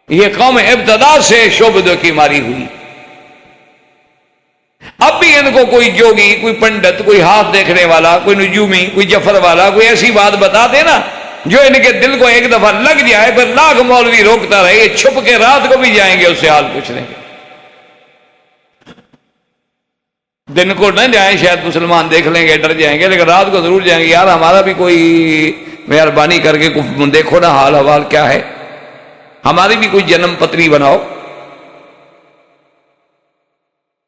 یہ قوم ابتدا سے شعبدوں کی ماری ہوئی۔ اب بھی ان کو کوئی جوگی، کوئی پنڈت، کوئی ہاتھ دیکھنے والا، کوئی نجومی، کوئی جفر والا کوئی ایسی بات بتا دے نا جو ان کے دل کو ایک دفعہ لگ جائے، پھر لاکھ مولوی روکتا رہے، یہ چھپ کے رات کو بھی جائیں گے اس سے حال پوچھنے کے۔ دن کو نہ جائیں، شاید مسلمان دیکھ لیں گے ڈر جائیں گے، لیکن رات کو ضرور جائیں گے، یار ہمارا بھی کوئی مہربانی کر کے دیکھو نا حال حوال کیا ہے، ہماری بھی کوئی جنم پتری بناؤ۔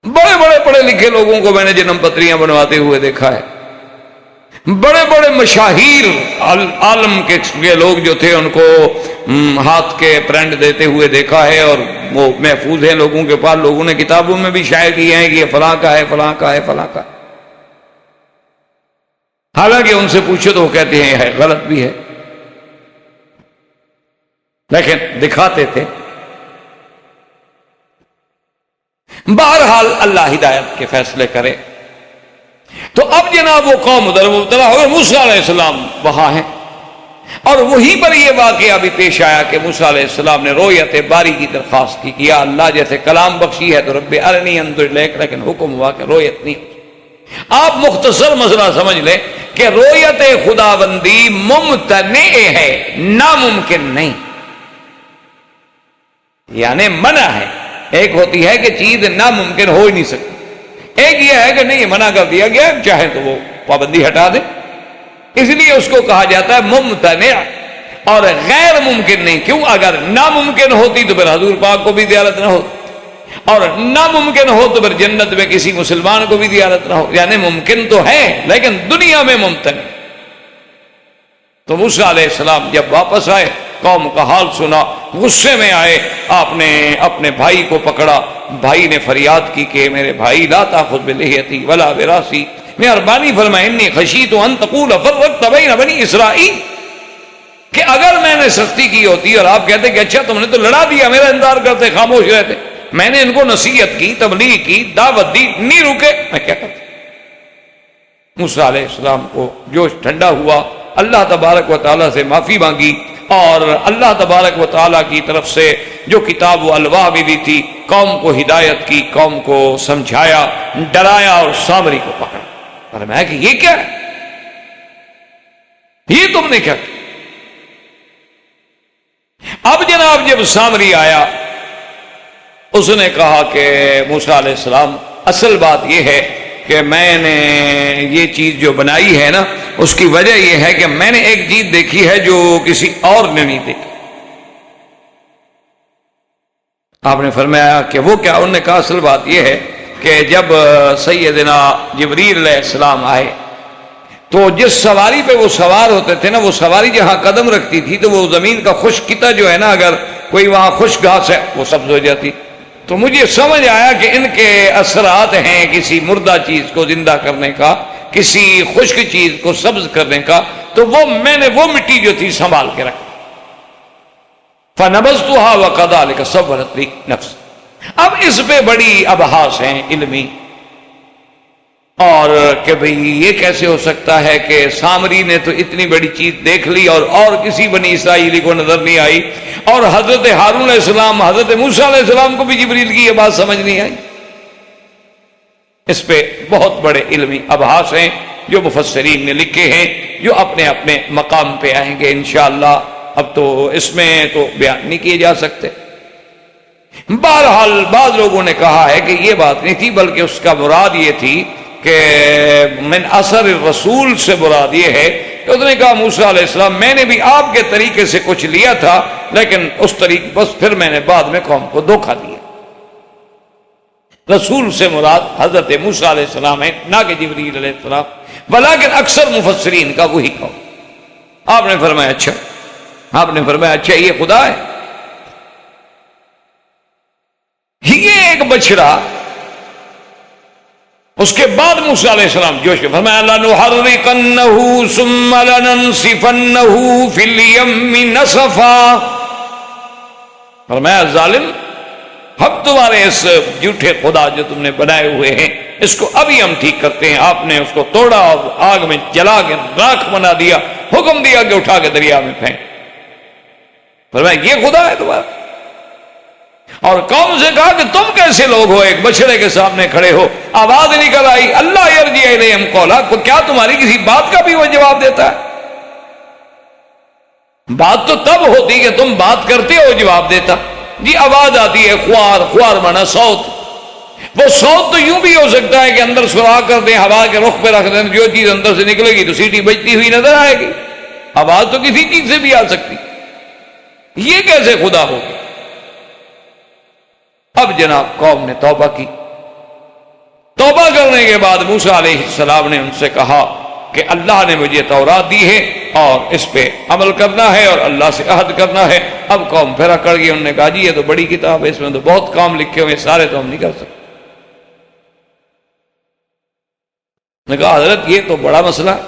بڑے بڑے پڑھے لکھے لوگوں کو میں نے جنم پتریاں بنواتے ہوئے دیکھا ہے، بڑے بڑے مشاہیر عالم کے لوگ جو تھے ان کو ہاتھ کے پرنٹ دیتے ہوئے دیکھا ہے، اور وہ محفوظ ہیں لوگوں کے پاس، لوگوں نے کتابوں میں بھی شائع کیے ہیں کہ یہ فلاں کا ہے، فلاں کا ہے، فلاں کا ہے۔ حالانکہ ان سے پوچھو تو وہ کہتے ہیں یہ غلط بھی ہے، لیکن دکھاتے تھے۔ بہرحال اللہ ہدایت کے فیصلے کرے۔ تو اب جناب وہ قوم ادھر مبتلا ہو گئے، موسیٰ علیہ السلام وہاں ہیں، اور وہیں پر یہ واقعہ بھی پیش آیا کہ موسیٰ علیہ السلام نے رویت باری کی درخواست کی کہ یا اللہ جیسے کلام بخشی ہے تو رب ارنی انظر الیک، لیکن حکم ہوا کہ رویت نہیں۔ آپ مختصر مسئلہ سمجھ لیں کہ رویت خداوندی ممتنع ہے، ناممکن نہیں، یعنی منع ہے۔ ایک ہوتی ہے کہ چیز ناممکن ہو ہی نہیں سکتی، ایک یہ ہے کہ نہیں منع کر دیا گیا، چاہے تو وہ پابندی ہٹا دے، اس لیے اس کو کہا جاتا ہے ممتنع اور غیر ممکن نہیں۔ کیوں؟ اگر ناممکن ہوتی تو پھر حضور پاک کو بھی زیارت نہ ہوتی، اور ناممکن ہو تو پھر جنت میں کسی مسلمان کو بھی زیارت نہ ہو، یعنی ممکن تو ہے لیکن دنیا میں ممتنع۔ تو موسیٰ علیہ السلام جب واپس آئے قوم کا حال سنا، غصے میں آئے، آپ نے اپنے بھائی کو پکڑا، بھائی نے فریاد کی کہ میرے بھائی لا تاخذ بلحیتی ولا براسی، مہربانی فرمائے انی خشیت ان تقول فرقت بین بنی اسرائیل، کہ اگر میں نے سختی کی ہوتی اور آپ کہتے کہ اچھا تم نے تو لڑا دیا، میرا انتظار کرتے، خاموش رہتے، میں نے ان کو نصیحت کی، تبلیغ کی، دعوت دی، نہیں رکے، میں کیا کرتا؟ موسیٰ علیہ السلام کو جوش ٹھنڈا ہوا، اللہ تبارک و تعالیٰ سے معافی مانگی، اور اللہ تبارک و تعالیٰ کی طرف سے جو کتاب و الواح بھی دی تھی، قوم کو ہدایت کی، قوم کو سمجھایا، ڈرایا، اور سامری کو پکڑا۔ فرمایا کہ یہ کیا ہے، یہ تم نے کیا کیا؟ اب جناب جب سامری آیا، اس نے کہا کہ موسیٰ علیہ السلام اصل بات یہ ہے کہ میں نے یہ چیز جو بنائی ہے نا، اس کی وجہ یہ ہے کہ میں نے ایک چیز دیکھی ہے جو کسی اور نے نہیں دیکھی۔ آپ نے فرمایا کہ وہ کیا؟ انہوں نے کہا اصل بات یہ ہے کہ جب سیدنا جبریل علیہ السلام آئے تو جس سواری پہ وہ سوار ہوتے تھے نا، وہ سواری جہاں قدم رکھتی تھی تو وہ زمین کا خشکیتا جو ہے نا، اگر کوئی وہاں خشک گھاس ہے وہ سبز ہو جاتی۔ تو مجھے سمجھ آیا کہ ان کے اثرات ہیں کسی مردہ چیز کو زندہ کرنے کا، کسی خشک چیز کو سبز کرنے کا، تو وہ میں نے وہ مٹی جو تھی سنبھال کے رکھی۔ فَنَبَذْتُهَا وَكَذَلِكَ سَوَّلَتْ لِي نَفْسِي۔ اب اس پہ بڑی ابحاث ہیں علمی، اور کہ بھئی یہ کیسے ہو سکتا ہے کہ سامری نے تو اتنی بڑی چیز دیکھ لی اور کسی بنی اسرائیلی کو نظر نہیں آئی، اور حضرت ہارون علیہ السلام، حضرت موسیٰ علیہ السلام کو بھی جبریل کی یہ بات سمجھ نہیں آئی۔ اس پہ بہت بڑے علمی ابحاث ہیں جو مفسرین نے لکھے ہیں، جو اپنے اپنے مقام پہ آئیں گے انشاءاللہ، اب تو اس میں تو بیان نہیں کیے جا سکتے۔ بہرحال بعض لوگوں نے کہا ہے کہ یہ بات نہیں تھی، بلکہ اس کا مراد یہ تھی کہ من اثر الرسول سے مراد یہ ہے کہ اس نے کہا موسیٰ علیہ السلام میں نے بھی آپ کے طریقے سے کچھ لیا تھا، لیکن اس طریقے بس پھر میں نے بعد میں قوم کو دھوکہ دیا۔ رسول سے مراد حضرت موسیٰ علیہ السلام ہے، نہ کہ جبریل علیہ السلام، بلکہ اکثر مفسرین کا وہی قول۔ آپ نے فرمایا اچھا، آپ نے فرمایا اچھا یہ خدا ہے؟ یہ ایک بچڑا۔ اس کے بعد موسیٰ علیہ السلام جوش کے فرمایا لَنُحَرِّقَنَّهُ ثُمَّ لَنَنْسِفَنَّهُ فِي الْيَمِّ نَسَفًا۔ فرمایا ظالم، اب تمہارے اس جھوٹے خدا جو تم نے بنائے ہوئے ہیں، اس کو ابھی ہم ٹھیک کرتے ہیں۔ آپ نے اس کو توڑا اور آگ میں جلا کے راکھ بنا دیا، حکم دیا کہ اٹھا کے دریا میں پھینک۔ فرمایا یہ خدا ہے تمہارا؟ اور قوم سے کہا کہ تم کیسے لوگ ہو، ایک بچڑے کے سامنے کھڑے ہو؟ آواز نکل آئی اللہ یرجع الیہم قولا، کیا تمہاری کسی بات کا بھی وہ جواب دیتا ہے؟ بات تو تب ہوتی کہ تم بات کرتے ہو جواب دیتا۔ جی آواز آتی ہے، خوار، خوار مانا صوت۔ وہ صوت تو یوں بھی ہو سکتا ہے کہ اندر سوراخ کر دیں، ہوا کے رخ پہ رکھ دیں، جو چیز اندر سے نکلے گی تو سیٹی بجتی ہوئی نظر آئے گی۔ آواز تو کسی چیز سے بھی آ سکتی، یہ کیسے خدا ہوگی؟ اب جناب قوم نے توبہ کی۔ توبہ کرنے کے بعد موسیٰ علیہ السلام نے ان سے کہا کہ اللہ نے مجھے تورات دی ہے اور اس پہ عمل کرنا ہے اور اللہ سے عہد کرنا ہے۔ اب قوم پھر اکڑ گئی، انہوں نے کہا جی یہ تو بڑی کتاب ہے، اس میں تو بہت کام لکھے ہوئے، سارے تو ہم نہیں کر سکتے۔ نے کہا حضرت یہ تو بڑا مسئلہ ہے،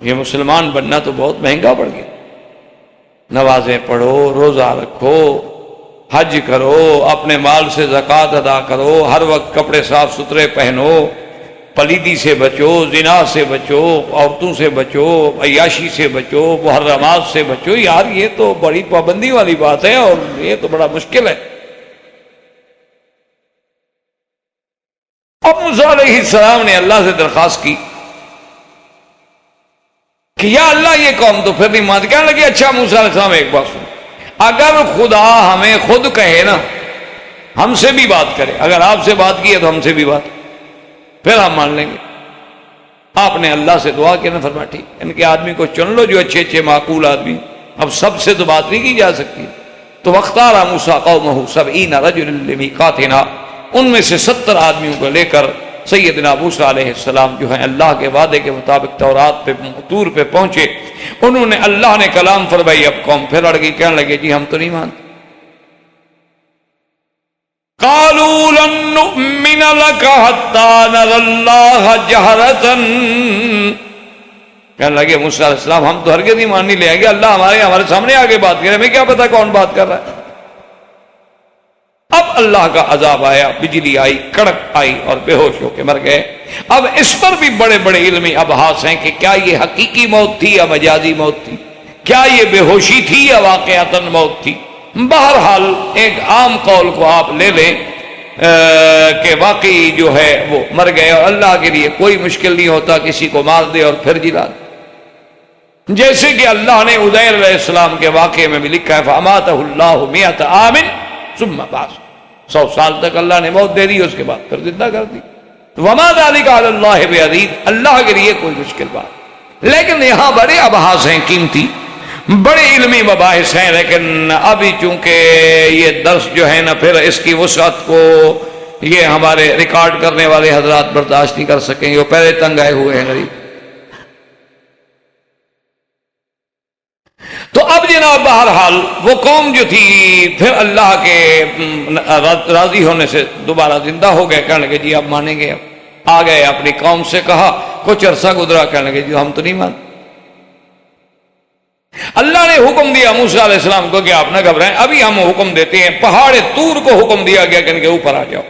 یہ مسلمان بننا تو بہت مہنگا پڑ گیا۔ نمازیں پڑھو، روزہ رکھو، حج کرو، اپنے مال سے زکوٰۃ ادا کرو، ہر وقت کپڑے صاف ستھرے پہنو، پلیدی سے بچو، زنا سے بچو، عورتوں سے بچو، عیاشی سے بچو، محرمات سے بچو۔ یار یہ تو بڑی پابندی والی بات ہے اور یہ تو بڑا مشکل ہے۔ اب موسیٰ علیہ السلام نے اللہ سے درخواست کی کہ یا اللہ یہ قوم تو پھر نہیں مانتی۔ کہنے لگی اچھا موسیٰ علیہ السلام ایک بات سن، اگر خدا ہمیں خود کہے نا، ہم سے بھی بات کرے، اگر آپ سے بات کی ہے تو ہم سے بھی بات، پھر ہم مان لیں گے۔ آپ نے اللہ سے دعا کی نا، فرمایا ٹھیک، ان کے آدمی کو چن لو جو اچھے اچھے معقول آدمی، اب سب سے تو بات نہیں کی جا سکتی۔ تو واختار موسیٰ قومہ 70 رجلا لمیقاتنا، ان میں سے 70 آدمیوں کو لے کر سیدنا موسیٰ علیہ السلام جو ہیں اللہ کے وعدے کے مطابق تورات پہ طور پہ پہنچے، انہوں نے اللہ نے کلام فرمائی، اب قوم پھر اڑ گئی، کہنے لگے جی ہم تو نہیں مانتے۔ قالوا لن نؤمن لك حتى نرى الله جهرة، کہنے لگے موسیٰ علیہ السلام ہم تو ہرگز نہیں ماننے لے آئیں گے، اللہ ہمارے سامنے آگے بات کرے، ہمیں کیا پتا کون بات کر رہا ہے۔ اب اللہ کا عذاب آیا، بجلی آئی، کڑک آئی اور بے ہوش ہو کے مر گئے۔ اب اس پر بھی بڑے بڑے علمی ابحاث ہیں کہ کیا یہ حقیقی موت تھی یا مجازی موت تھی، کیا یہ بے ہوشی تھی یا واقعتاً موت تھی۔ بہرحال ایک عام قول کو آپ لے لیں کہ واقعی جو ہے وہ مر گئے، اور اللہ کے لیے کوئی مشکل نہیں ہوتا کسی کو مار دے اور پھر جلا دے، جیسے کہ اللہ نے عزیر علیہ السلام کے واقعے میں بھی لکھا ہے فَأَمَاتَهُ اللَّهُ مِئَةَ عَامٍ ثُمَّ بَعَثَهُ، 100 سال تک اللہ نے موت دے دی، اس کے بعد پھر زندہ کر دی۔ وَمَا ذَلِكَ عَلَى اللَّهِ بِعَزِيزٍ، اللہ کے لیے کوئی مشکل بات۔ لیکن یہاں بڑے ابحاث ہیں قیمتی، بڑے علمی مباحث ہیں، لیکن ابھی چونکہ یہ درس جو ہے نا پھر اس کی وسعت کو یہ ہمارے ریکارڈ کرنے والے حضرات برداشت نہیں کر سکیں گے، وہ پہلے تنگ آئے ہوئے ہیں غریب۔ تو اب جناب بہرحال وہ قوم جو تھی پھر اللہ کے راضی ہونے سے دوبارہ زندہ ہو گئے، کہنے لگے جی اب مانیں گے، اب آ گئے اپنی قوم سے کہا، کچھ عرصہ گزرا، کہنے لگے جی ہم تو نہیں مانتے۔ اللہ نے حکم دیا موسیٰ علیہ السلام کو کہ آپ نہ گھبرائیں، ابھی ہم حکم دیتے ہیں، پہاڑ طور کو حکم دیا گیا کہ ان کے اوپر آ جاؤ،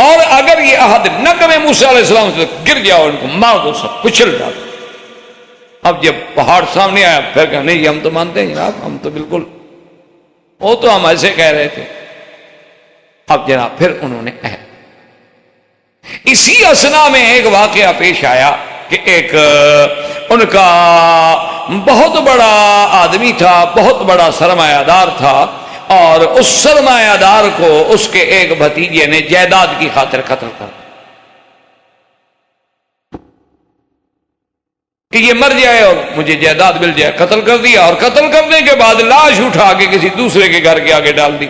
اور اگر یہ عہد نہ کریں موسیٰ علیہ السلام سے گر جاؤ، ان کو مار دو، سب کچل ڈالو۔ اب جب پہاڑ سامنے آیا پھر کہا نہیں ہم تو مانتے ہیں جناب، ہم تو بالکل، وہ تو ہم ایسے کہہ رہے تھے۔ اب جناب پھر انہوں نے اسی اسنا میں ایک واقعہ پیش آیا کہ ایک ان کا بہت بڑا آدمی تھا، بہت بڑا سرمایہ دار تھا، اور اس سرمایہ دار کو اس کے ایک بھتیجے نے جائیداد کی خاطر قتل کر دیا کہ یہ مر جائے اور مجھے جائیداد مل جائے، قتل کر دیا، اور قتل کرنے کے بعد لاش اٹھا کے کسی دوسرے کے گھر کے آگے ڈال دی۔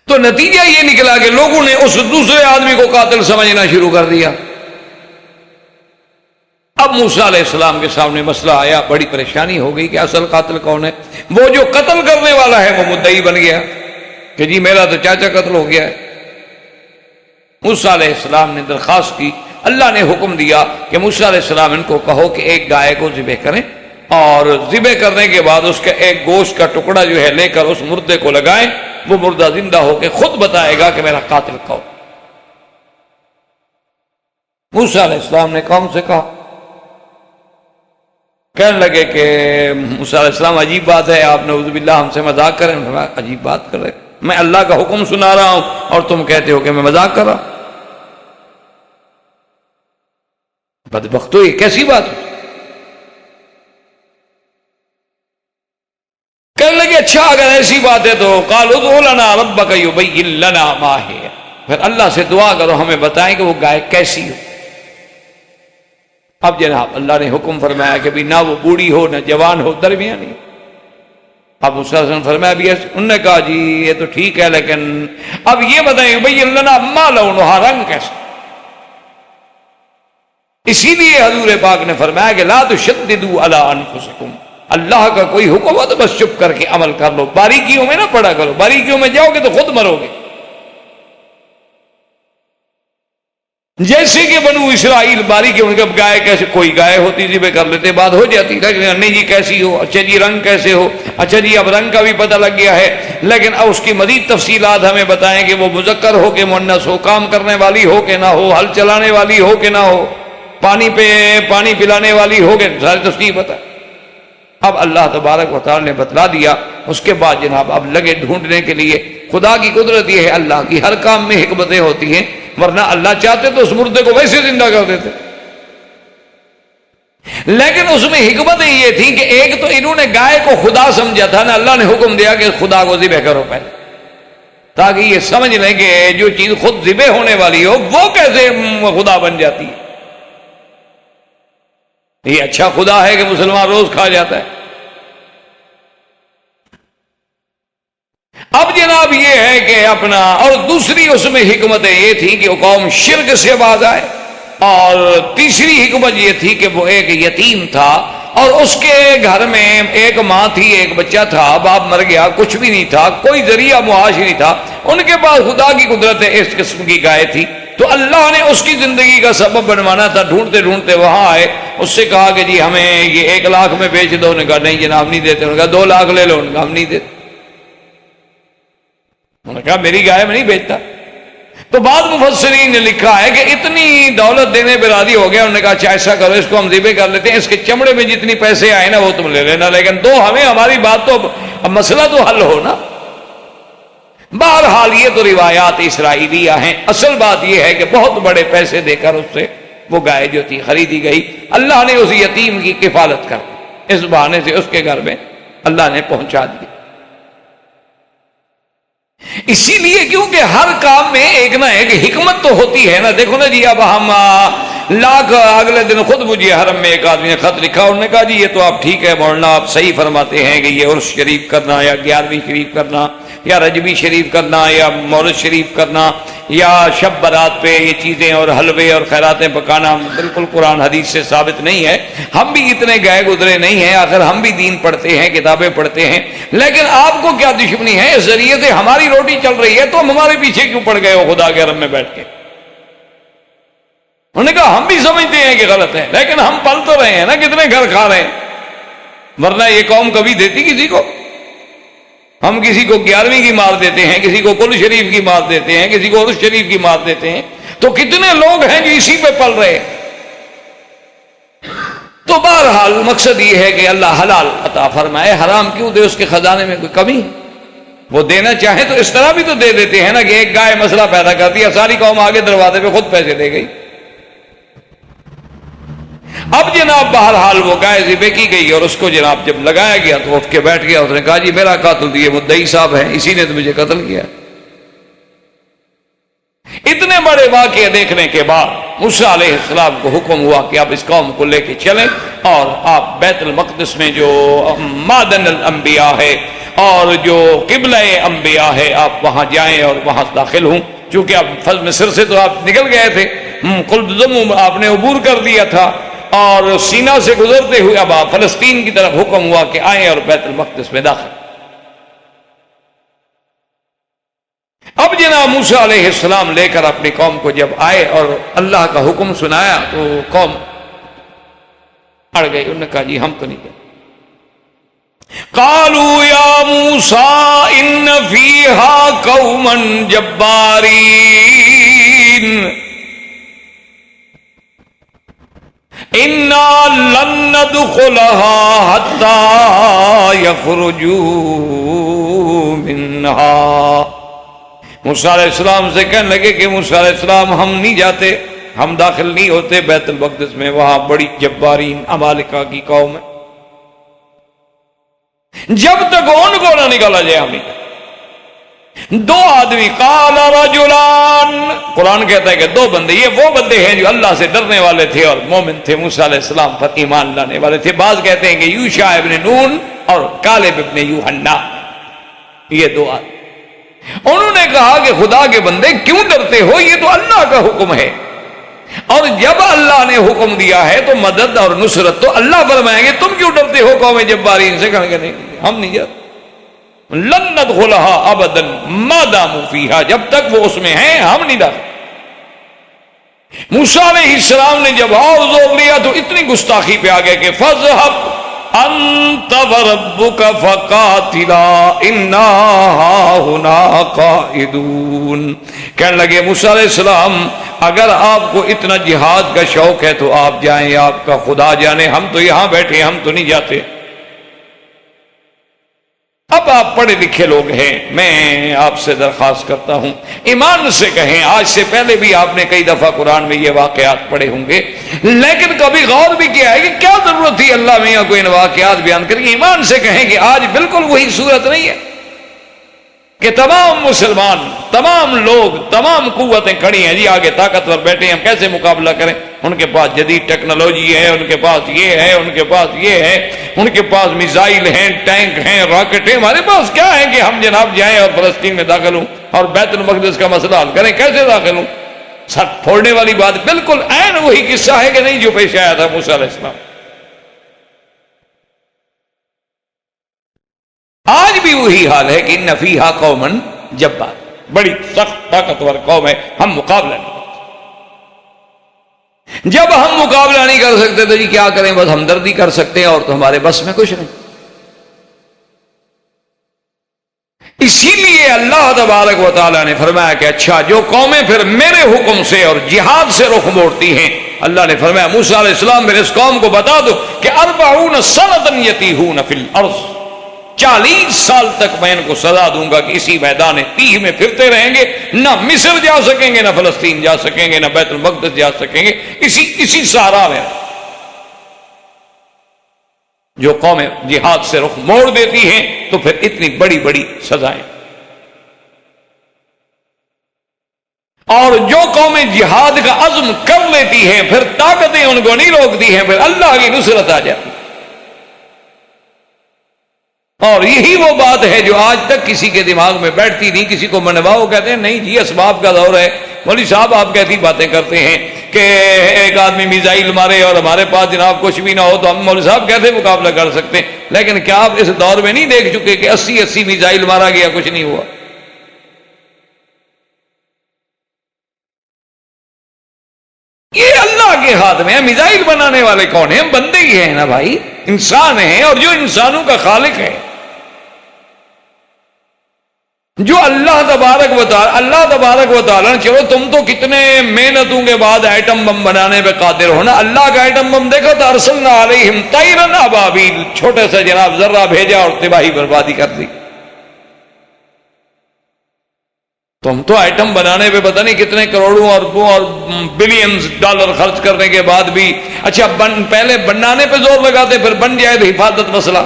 تو نتیجہ یہ نکلا کہ لوگوں نے اس دوسرے آدمی کو قاتل سمجھنا شروع کر دیا۔ اب موسیٰ علیہ السلام کے سامنے مسئلہ آیا، بڑی پریشانی ہو گئی کہ اصل قاتل کون ہے۔ وہ جو قتل کرنے والا ہے وہ مدعی بن گیا کہ جی میرا تو چاچا قتل ہو گیا ہے۔ موسیٰ علیہ السلام نے درخواست کی، اللہ نے حکم دیا کہ موسیٰ علیہ السلام ان کو کہو کہ ایک گائے کو ذبح کریں، اور ذبح کرنے کے بعد اس کا ایک گوشت کا ٹکڑا جو ہے لے کر اس مردے کو لگائیں، وہ مردہ زندہ ہو کے خود بتائے گا کہ میرا قاتل کون۔ موسیٰ علیہ السلام نے قوم سے کہا، کہنے لگے کہ موسیٰ علیہ السلام عجیب بات ہے، آپ نعوذ باللہ ہم سے مذاق کریں۔ عجیب بات کر رہے، میں اللہ کا حکم سنا رہا ہوں اور تم کہتے ہو کہ میں مذاق کر رہا ہوں، بدبختو یہ کیسی بات ہے؟ کہنے لگے اچھا اگر ایسی بات ہے تو قالوا ادع لنا ربک یبین لنا ما ہی، پھر اللہ سے دعا کرو ہمیں بتائیں کہ وہ گائے کیسی ہو۔ اب جناب اللہ نے حکم فرمایا کہ بھی نہ وہ بوڑھی ہو نہ جوان ہو، درمیانی۔ اب موسیٰ علیہ السلام فرمایا بھی انہوں نے کہا جی یہ تو ٹھیک ہے، لیکن اب یہ بتائیں یبین لنا ما لونھا، رنگ کیسا۔ اسی لیے حضور پاک نے فرمایا کہ لا تشددوا علی انفسکم، اللہ کا کوئی حکم ہو تو بس چپ کر کے عمل کر لو، باریکیوں میں نہ پڑا کرو، باریکیوں میں جاؤ گے تو خود مرو گے۔ جیسے کہ بنو اسرائیل باریکیوں میں، گائے کیسے، کوئی گائے ہوتی ذبح کر لیتے، بات ہو جاتی، لیکن نہیں جی کیسی ہو، اچھا جی رنگ کیسے ہو، اچھا جی اب رنگ کا بھی پتہ لگ گیا ہے، لیکن اب اس کی مزید تفصیلات ہمیں بتائیں کہ وہ مذکر ہو کہ مؤنث ہو، کام کرنے والی ہو کہ نہ ہو، ہل چلانے والی ہو کہ نہ ہو، پانی پلانے والی ہو کہ، ساری تفصیل بتا۔ اب اللہ تبارک و تعالی نے بتلا دیا۔ اس کے بعد جناب اب لگے ڈھونڈنے کے لیے۔ خدا کی قدرت یہ ہے، اللہ کی ہر کام میں حکمتیں ہوتی ہیں، ورنہ اللہ چاہتے تو اس مردے کو ویسے زندہ کر دیتے، لیکن اس میں حکمتیں یہ تھی کہ ایک تو انہوں نے گائے کو خدا سمجھا تھا نا، اللہ نے حکم دیا کہ خدا کو ذبح کرو پہلے، تاکہ یہ سمجھ لیں کہ جو چیز خود ذبح ہونے والی ہو وہ کیسے خدا بن جاتی ہے۔ یہ اچھا خدا ہے کہ مسلمان روز کھا جاتا ہے۔ اب اب جناب یہ ہے کہ اپنا، اور دوسری اس میں حکمتیں یہ تھی کہ وہ قوم شرک سے باز آئے، اور تیسری حکمت یہ تھی کہ وہ ایک یتیم تھا اور اس کے گھر میں ایک ماں تھی، ایک بچہ تھا، باپ مر گیا، کچھ بھی نہیں تھا، کوئی ذریعہ معاش نہیں تھا، ان کے پاس خدا کی قدرت ہے، اس قسم کی گائے تھی، تو اللہ نے اس کی زندگی کا سبب بنوانا تھا، ڈھونڈتے ڈھونڈتے وہاں آئے، اس سے کہا کہ جی ہمیں یہ 1 لاکھ میں بیچ دو، انہوں نے کہا نہیں جناب نہیں دیتے، انہوں نے کہا 2 لاکھ لے لو، انہوں نے کہا ہم نہیں دیتے، انہوں نے کہا میری گائے میں نہیں بیچتا۔ تو بعض مفسرین نے لکھا ہے کہ اتنی دولت دینے پہ راضی ہو گیا، انہوں نے کہا اچھا ایسا کرو، اس کو ہم ذبح کر لیتے ہیں، اس کے چمڑے میں جتنی پیسے آئے نا وہ تم لے لینا، لیکن دو ہمیں، ہماری بات تو، اب مسئلہ تو حل ہو نا۔ بہرحال یہ تو روایات اسرائیلیہ ہیں، اصل بات یہ ہے کہ بہت بڑے پیسے دے کر اس سے وہ گائے جو تھی خریدی گئی، اللہ نے اس یتیم کی کفالت کر، اس بہانے سے اس کے گھر میں اللہ نے پہنچا دی۔ اسی لیے کیونکہ ہر کام میں ایک نہ ایک حکمت تو ہوتی ہے نا۔ دیکھو نا جی، اب ہم لاکھ، اگلے دن خود مجھے حرم میں ایک آدمی نے خط لکھا، انہوں نے کہا جی یہ تو آپ ٹھیک ہے مولانا، آپ صحیح فرماتے ہیں کہ یہ عرس شریف کرنا یا 11ویں شریف کرنا یا رجبی شریف کرنا یا مولد شریف کرنا یا شب برات پہ یہ چیزیں اور حلوے اور خیراتیں پکانا بالکل قرآن حدیث سے ثابت نہیں ہے، ہم بھی اتنے گئے گزرے نہیں ہیں، آخر ہم بھی دین پڑھتے ہیں، کتابیں پڑھتے ہیں، لیکن آپ کو کیا دشمنی ہے؟ اس ذریعے سے ہماری روٹی چل رہی ہے تو ہم ہمارے پیچھے کیوں پڑ گئے ہو خدا کے حرم میں بیٹھ کے؟ انہوں نے کہا ہم بھی سمجھتے ہیں کہ غلط ہے، لیکن ہم پل تو رہے ہیں نا، کتنے گھر کھا رہے ہیں، ورنہ یہ قوم کبھی دیتی کسی کو؟ ہم کسی کو 11ویں کی مار دیتے ہیں، کسی کو کل شریف کی مار دیتے ہیں، کسی کو عرس شریف کی مار دیتے ہیں، تو کتنے لوگ ہیں جو اسی پہ پل رہے ہیں۔ تو بہرحال مقصد یہ ہے کہ اللہ حلال عطا فرمائے، حرام کیوں دے؟ اس کے خزانے میں کوئی کمی ہے؟ وہ دینا چاہے تو اس طرح بھی تو دے دیتے ہیں نا کہ ایک گائے مسئلہ پیدا کرتی ہے، ساری قوم آگے دروازے پہ خود پیسے دے گئی۔ اب جناب بہرحال وہ گائے ذبح کی گئی اور اس کو جناب جب لگایا گیا تو اٹھ کے بیٹھ گیا، اس نے کہا جی میرا قاتل یہ مدعی صاحب ہیں، اسی نے تو مجھے قتل کیا۔ اتنے بڑے واقعے دیکھنے کے بعد موسیٰ علیہ السلام کو حکم ہوا کہ آپ اس قوم کو لے کے چلیں اور آپ بیت المقدس میں جو معدن الانبیاء ہے اور جو قبلہ انبیاء ہے آپ وہاں جائیں اور وہاں داخل ہوں، چونکہ آپ مصر سے تو آپ نکل گئے تھے، قلدم آپ نے عبور کر دیا تھا، اور سینا سے گزرتے ہوئے اب آپ فلسطین کی طرف حکم ہوا کہ آئیں اور بیت المقدس میں داخل۔ اب جناب موسیٰ علیہ السلام لے کر اپنی قوم کو جب آئے اور اللہ کا حکم سنایا تو قوم اڑ گئی، انہوں نے کہا جی ہم تو نہیں گئے۔ قالوا یا موسیٰ ان فیہا قوما جبارین اِنَّا لَن نَّدْخُلَهَا حَتَّى يَخْرُجُوا مِنْهَا۔ موسیٰ علیہ السلام سے کہنے لگے کہ موسیٰ علیہ السلام ہم نہیں جاتے، ہم داخل نہیں ہوتے بیت المقدس میں، وہاں بڑی جبارین عمالقہ کی قوم ہے، جب تک ان کو نہ نکالا جائے ہم نہیں۔ دو آدمی، قال رجلان، قرآن کہتا ہے کہ دو بندے، یہ وہ بندے ہیں جو اللہ سے ڈرنے والے تھے اور مومن تھے، موسیٰ علیہ السلام پر ایمان لانے والے تھے۔ بعض کہتے ہیں کہ یوشع ابن نون اور کالب ابن یوحنا، یہ دو آدمی، انہوں نے کہا کہ خدا کے بندے کیوں ڈرتے ہو؟ یہ تو اللہ کا حکم ہے، اور جب اللہ نے حکم دیا ہے تو مدد اور نصرت تو اللہ فرمائیں گے، تم کیوں ڈرتے ہو قوم جبارین سے؟ کہنے نہیں ہم نہیں جاتے، لن ندخلها ابدا ما داموا فیہا، جب تک وہ اس میں ہیں ہم نہیں داخل۔ موسیٰ علیہ السلام نے جب اور زور لیا تو اتنی گستاخی پہ آ گئے کہ فَاذْهَبْ أَنْتَ وَرَبُّكَ فَقَاتِلَا إِنَّا هَاهُنَا قَاعِدُونَ۔ کہنے لگے موسیٰ علیہ السلام اگر آپ کو اتنا جہاد کا شوق ہے تو آپ جائیں، آپ کا خدا جانے، ہم تو یہاں بیٹھے، ہم تو نہیں جاتے۔ اب آپ پڑھے لکھے لوگ ہیں، میں آپ سے درخواست کرتا ہوں ایمان سے کہیں، آج سے پہلے بھی آپ نے کئی دفعہ قرآن میں یہ واقعات پڑھے ہوں گے، لیکن کبھی غور بھی کیا ہے کہ کیا ضرورت تھی اللہ میاں کو ان واقعات بیان کر کے؟ ایمان سے کہیں کہ آج بالکل وہی صورت نہیں ہے کہ تمام مسلمان، تمام لوگ، تمام قوتیں کھڑی ہیں، جی آگے طاقتور بیٹھے ہیں، ہم کیسے مقابلہ کریں؟ ان کے پاس جدید ٹیکنالوجی ہے، ان کے پاس یہ ہے، ان کے پاس یہ ہے، ان کے پاس میزائل ہیں، ٹینک ہیں، راکٹ ہیں، ہمارے پاس کیا ہے کہ ہم جناب جائیں اور فلسطین میں داخل ہوں اور بیت المقدس کا مسئلہ حل کریں؟ کیسے داخل ہوں؟ سر پھوڑنے والی بات بالکل عین وہی قصہ ہے کہ نہیں جو پیش آیا تھا موسیٰ علیہ السلام۔ آج بھی وہی حال ہے کہ ان فیہا قوما جبار، بڑی سخت طاقتور قوم ہے، ہم مقابلہ نہیں۔ جب ہم مقابلہ نہیں کر سکتے تو جی کیا کریں، بس ہمدردی کر سکتے ہیں، اور تو ہمارے بس میں کچھ نہیں۔ اسی لیے اللہ تبارک و تعالیٰ نے فرمایا کہ اچھا جو قومیں پھر میرے حکم سے اور جہاد سے رخ موڑتی ہیں، اللہ نے فرمایا موسیٰ علیہ السلام میرے اس قوم کو بتا دو کہ 40 سنۃ یتیہون فی الارض، 40 سال تک میں ان کو سزا دوں گا کہ اسی میدان تیہ میں پھرتے رہیں گے، نہ مصر جا سکیں گے، نہ فلسطین جا سکیں گے، نہ بیت المقدس جا سکیں گے، اسی صحرا میں۔ جو قومیں جہاد سے رخ موڑ دیتی ہیں تو پھر اتنی بڑی بڑی سزائیں، اور جو قومیں جہاد کا عزم کر لیتی ہیں پھر طاقتیں ان کو نہیں روکتی ہیں، پھر اللہ کی نصرت آ جاتی۔ اور یہی وہ بات ہے جو آج تک کسی کے دماغ میں بیٹھتی نہیں، کسی کو منواؤ کہتے ہیں نہیں جی اسباب کا دور ہے، مولوی صاحب آپ کیسی باتیں کرتے ہیں کہ ایک آدمی میزائل مارے اور ہمارے پاس جناب کچھ بھی نہ ہو تو ہم مولوی صاحب کیسے مقابلہ کر سکتے ہیں؟ لیکن کیا آپ اس دور میں نہیں دیکھ چکے کہ 80 میزائل مارا گیا کچھ نہیں ہوا؟ یہ اللہ کے ہاتھ میں ہے۔ میزائل بنانے والے کون ہیں؟ ہم بندے ہی ہیں نا بھائی، انسان ہیں، اور جو انسانوں کا خالق ہے، جو اللہ تبارک و تعالیٰ چلو تم تو کتنے محنتوں کے بعد ایٹم بم بنانے پہ قادر ہونا، اللہ کا ایٹم بم دیکھو تو ارسلنا علیہم طیرا ابابیل، چھوٹے سے جناب ذرہ بھیجا اور تباہی بربادی کر دی۔ تم تو ایٹم بنانے پہ پتہ نہیں کتنے کروڑوں اربوں اور بلینز ڈالر خرچ کرنے کے بعد بھی اچھا پہلے بنانے پہ زور لگاتے، پھر بن جائے تو حفاظت مسئلہ۔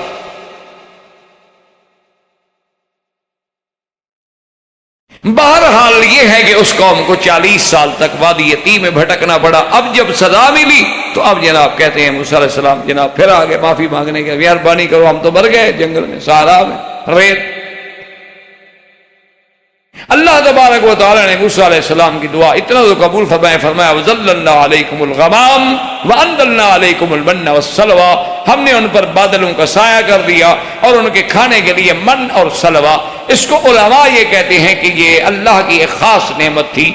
بہرحال یہ ہے کہ اس قوم کو 40 سال تک وادی یتیم میں بھٹکنا پڑا۔ اب جب سزا ملی تو اب جناب کہتے ہیں موسیٰ علیہ السلام جناب پھر آگے معافی مانگنے کے، مہربانی کرو ہم تو مر گئے جنگل میں، صحرا میں، ریت۔ اللہ تبارک و تعالیٰ نے موسیٰ علیہ السلام کی دعا اتنا تو قبول فرمایا وَظَلَّلْنَا عَلَيْكُمُ الْغَمَامَ وَأَنزَلْنَا عَلَيْكُمُ الْمَنَّ وَالسَّلْوَىٰ، ہم نے ان پر بادلوں کا سایہ کر دیا اور ان کے کھانے کے لیے من اور سلوا۔ اس کو علماء یہ کہتے ہیں کہ یہ اللہ کی ایک خاص نعمت تھی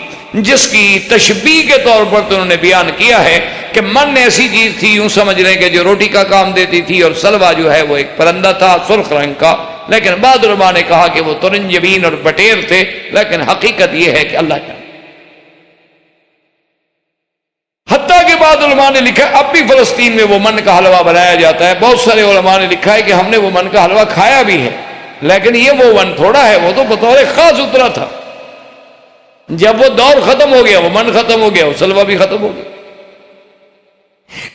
جس کی تشبیہ کے طور پر تو انہوں نے بیان کیا ہے کہ من ایسی چیز تھی، یوں سمجھ لیں کہ جو روٹی کا کام دیتی تھی، اور سلوا جو ہے وہ ایک پرندہ تھا سرخ رنگ کا، لیکن بعض علماء نے کہا کہ وہ ترنجبین اور بٹیر تھے، لیکن حقیقت یہ ہے کہ اللہ جانے۔ حتیٰ کہ بعض علماء نے لکھا اب بھی فلسطین میں وہ من کا حلوہ بنایا جاتا ہے۔ بہت سارے علماء نے لکھا ہے کہ ہم نے وہ من کا حلوہ کھایا بھی ہے، لیکن یہ وہ من تھوڑا ہے، وہ تو بطور خاص اترا تھا۔ جب وہ دور ختم ہو گیا، وہ من ختم ہو گیا، وہ سلوہ بھی ختم ہو گیا۔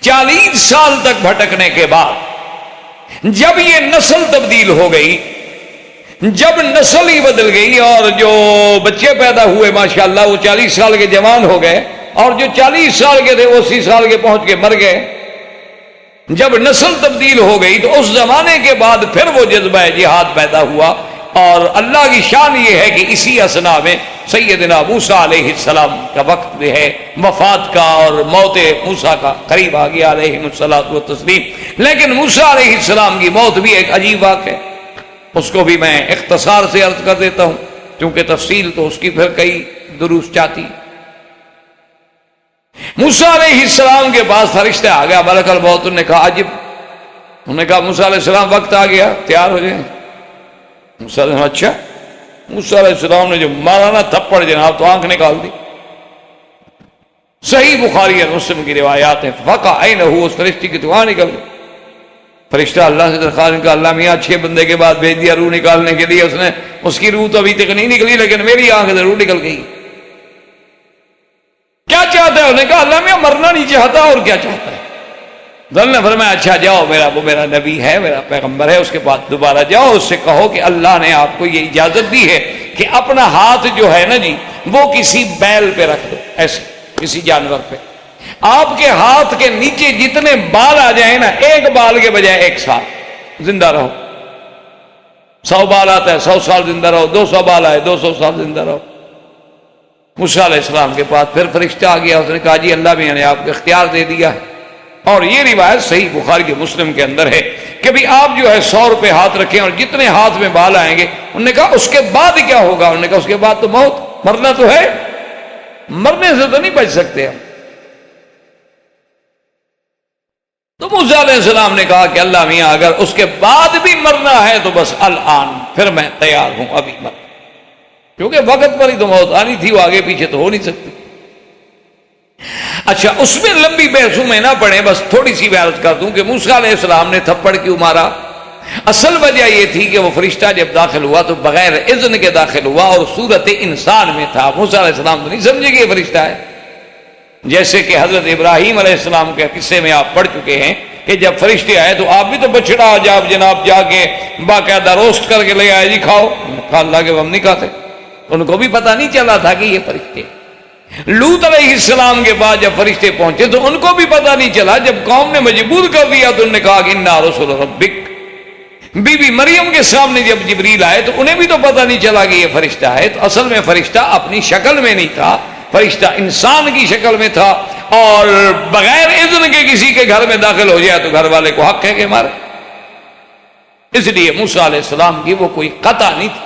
40 سال تک بھٹکنے کے بعد جب یہ نسل تبدیل ہو گئی، جب نسل ہی بدل گئی اور جو بچے پیدا ہوئے ماشاءاللہ وہ 40 سال کے جوان ہو گئے، اور جو 40 سال کے تھے وہ 80 سال کے پہنچ کے مر گئے، جب نسل تبدیل ہو گئی تو اس زمانے کے بعد پھر وہ جذبہ جہاد پیدا ہوا۔ اور اللہ کی شان یہ ہے کہ اسی اثنا میں سیدنا موسیٰ علیہ السلام کا وقت بھی ہے وفات کا، اور موت موسیٰ کا قریب آ گیا علیہ الصلوۃ والتسلیم۔ لیکن موسیٰ علیہ السلام کی موت بھی ایک عجیب واقعہ ہے، اس کو بھی میں اختصار سے عرض کر دیتا ہوں کیونکہ تفصیل تو اس کی پھر کئی دروس چاہتی۔ موسیٰ علیہ السلام کے پاس فرشتہ آ گیا ملک الموت، نے کہا عجب، انہوں نے کہا موسیٰ علیہ السلام وقت آ گیا، تیار ہو جائیں۔ موسیٰ علیہ السلام اچھا، موسیٰ علیہ السلام نے جو مارا نا تھپڑ جناب تو آنکھ نکال دی۔ صحیح بخاری اور مسلم کی روایات ہیں، فقع عینہ، اس فرشتے کی تو آنکھ نکل گئی۔ فرشتہ اللہ سے درخواست کا اللہ میاں اچھے بندے کے بعد بھیج دیا روح نکالنے کے لیے، اس کی روح تو ابھی تک نہیں نکلی لیکن میری آنکھ ضرور نکل گئی۔ کیا چاہتا ہے؟ انہوں نے کہا اللہ میاں مرنا نہیں چاہتا، اور کیا چاہتا ہے؟ دل نے فرمایا اچھا جاؤ، وہ میرا نبی ہے، میرا پیغمبر ہے، اس کے بعد دوبارہ جاؤ، اس سے کہو کہ اللہ نے آپ کو یہ اجازت دی ہے کہ اپنا ہاتھ جو ہے نا جی وہ کسی بیل پہ رکھ دو، ایسے کسی جانور پہ، آپ کے ہاتھ کے نیچے جتنے بال آ جائیں نا، ایک بال کے بجائے 1 سال زندہ رہو. 100 بال آتا ہے 100 سال زندہ رہو، 200 بال آئے 200 سال زندہ رہو. موسیٰ علیہ السلام کے پاس پھر فرشتہ آ گیا، اس نے کہا جی اللہ بھی نے آپ کو اختیار دے دیا ہے. اور یہ روایت صحیح بخاری کے مسلم کے اندر ہے کہ بھی آپ جو ہے 100 روپے ہاتھ رکھیں اور جتنے ہاتھ میں بال آئیں گے. انہوں نے کہا اس کے بعد کیا ہوگا؟ انہوں نے کہا اس کے بعد تو موت، مرنا تو ہے، مرنے سے تو نہیں بچ سکتے ہم. تو موسیٰ علیہ السلام نے کہا کہ اللہ میاں اگر اس کے بعد بھی مرنا ہے تو بس الان، پھر میں تیار ہوں ابھی مر، کیونکہ وقت پر ہی تو موت آنی تھی، وہ آگے پیچھے تو ہو نہیں سکتی. اچھا اس میں لمبی بحثوں میں نہ پڑے، بس تھوڑی سی بحث کر دوں کہ موسیٰ علیہ السلام نے تھپڑ کیوں مارا. اصل وجہ یہ تھی کہ وہ فرشتہ جب داخل ہوا تو بغیر اذن کے داخل ہوا اور صورت انسان میں تھا. موسیٰ علیہ السلام تو نہیں سمجھے کہ یہ فرشتہ ہے. جیسے کہ حضرت ابراہیم علیہ السلام کے قصے میں آپ پڑھ چکے ہیں کہ جب فرشتے آئے تو آپ بھی تو بچڑا جناب جا کے باقاعدہ روسٹ کر کے لے آئے، جی کھاؤ. کہا اللہ کے ہم نہیں کھاتے. ان کو بھی پتہ نہیں چلا تھا کہ یہ فرشتے. لوط علیہ السلام کے بعد جب فرشتے پہنچے تو ان کو بھی پتہ نہیں چلا. جب قوم نے مجبور کر دیا تو انہوں نے کہا کہ انا رسول ربک. بی بی مریم کے سامنے جب جبریل آئے تو انہیں بھی تو پتہ نہیں چلا کہ یہ فرشتہ ہے. تو اصل میں فرشتہ اپنی شکل میں نہیں تھا، فرشتہ انسان کی شکل میں تھا، اور بغیر اذن کے کسی کے گھر میں داخل ہو جائے تو گھر والے کو حق ہے کہ مارے. اس لیے موسیٰ علیہ السلام کی وہ کوئی قطع نہیں تھی.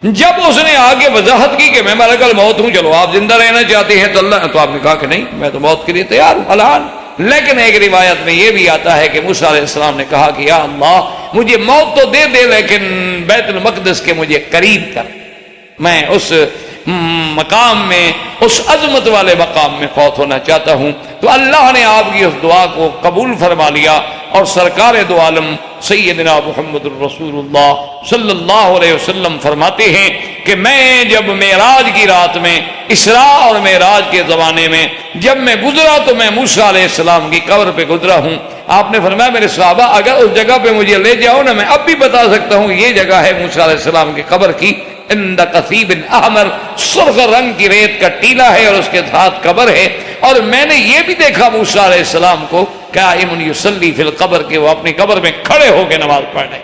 جب اس نے آگے وضاحت کی کہ میں ملک الموت ہوں، چلو آپ زندہ رہنا چاہتے ہیں تو آپ نے کہا کہ نہیں، میں تو موت کے لیے تیار ہوں الان. لیکن ایک روایت میں یہ بھی آتا ہے کہ موسیٰ علیہ السلام نے کہا کہ یا اللہ مجھے موت تو دے دے لیکن بیت المقدس کے مجھے قریب کر، میں اس مقام میں، اس عظمت والے مقام میں فوت ہونا چاہتا ہوں. تو اللہ نے آپ کی اس دعا کو قبول فرما لیا، اور سرکار دو عالم سیدنا محمد الرسول اللہ صلی اللہ علیہ وسلم فرماتے ہیں کہ میں جب معراج کی رات میں، اسراء اور معراج کے زمانے میں جب میں گزرا تو میں موسیٰ علیہ السلام کی قبر پہ گزرا ہوں. آپ نے فرمایا میرے صحابہ اگر اس جگہ پہ مجھے لے جاؤ نا، میں اب بھی بتا سکتا ہوں یہ جگہ ہے موسیٰ علیہ السلام کی قبر کی. عند قصیب احمر، سرخ رنگ کی ریت کا ٹیلا ہے اور اس کے ساتھ قبر ہے. اور میں نے یہ بھی دیکھا موسیٰ علیہ السلام کو قائم یصلی فی القبر، کے وہ اپنی قبر میں کھڑے ہو کے نماز پڑھ رہے.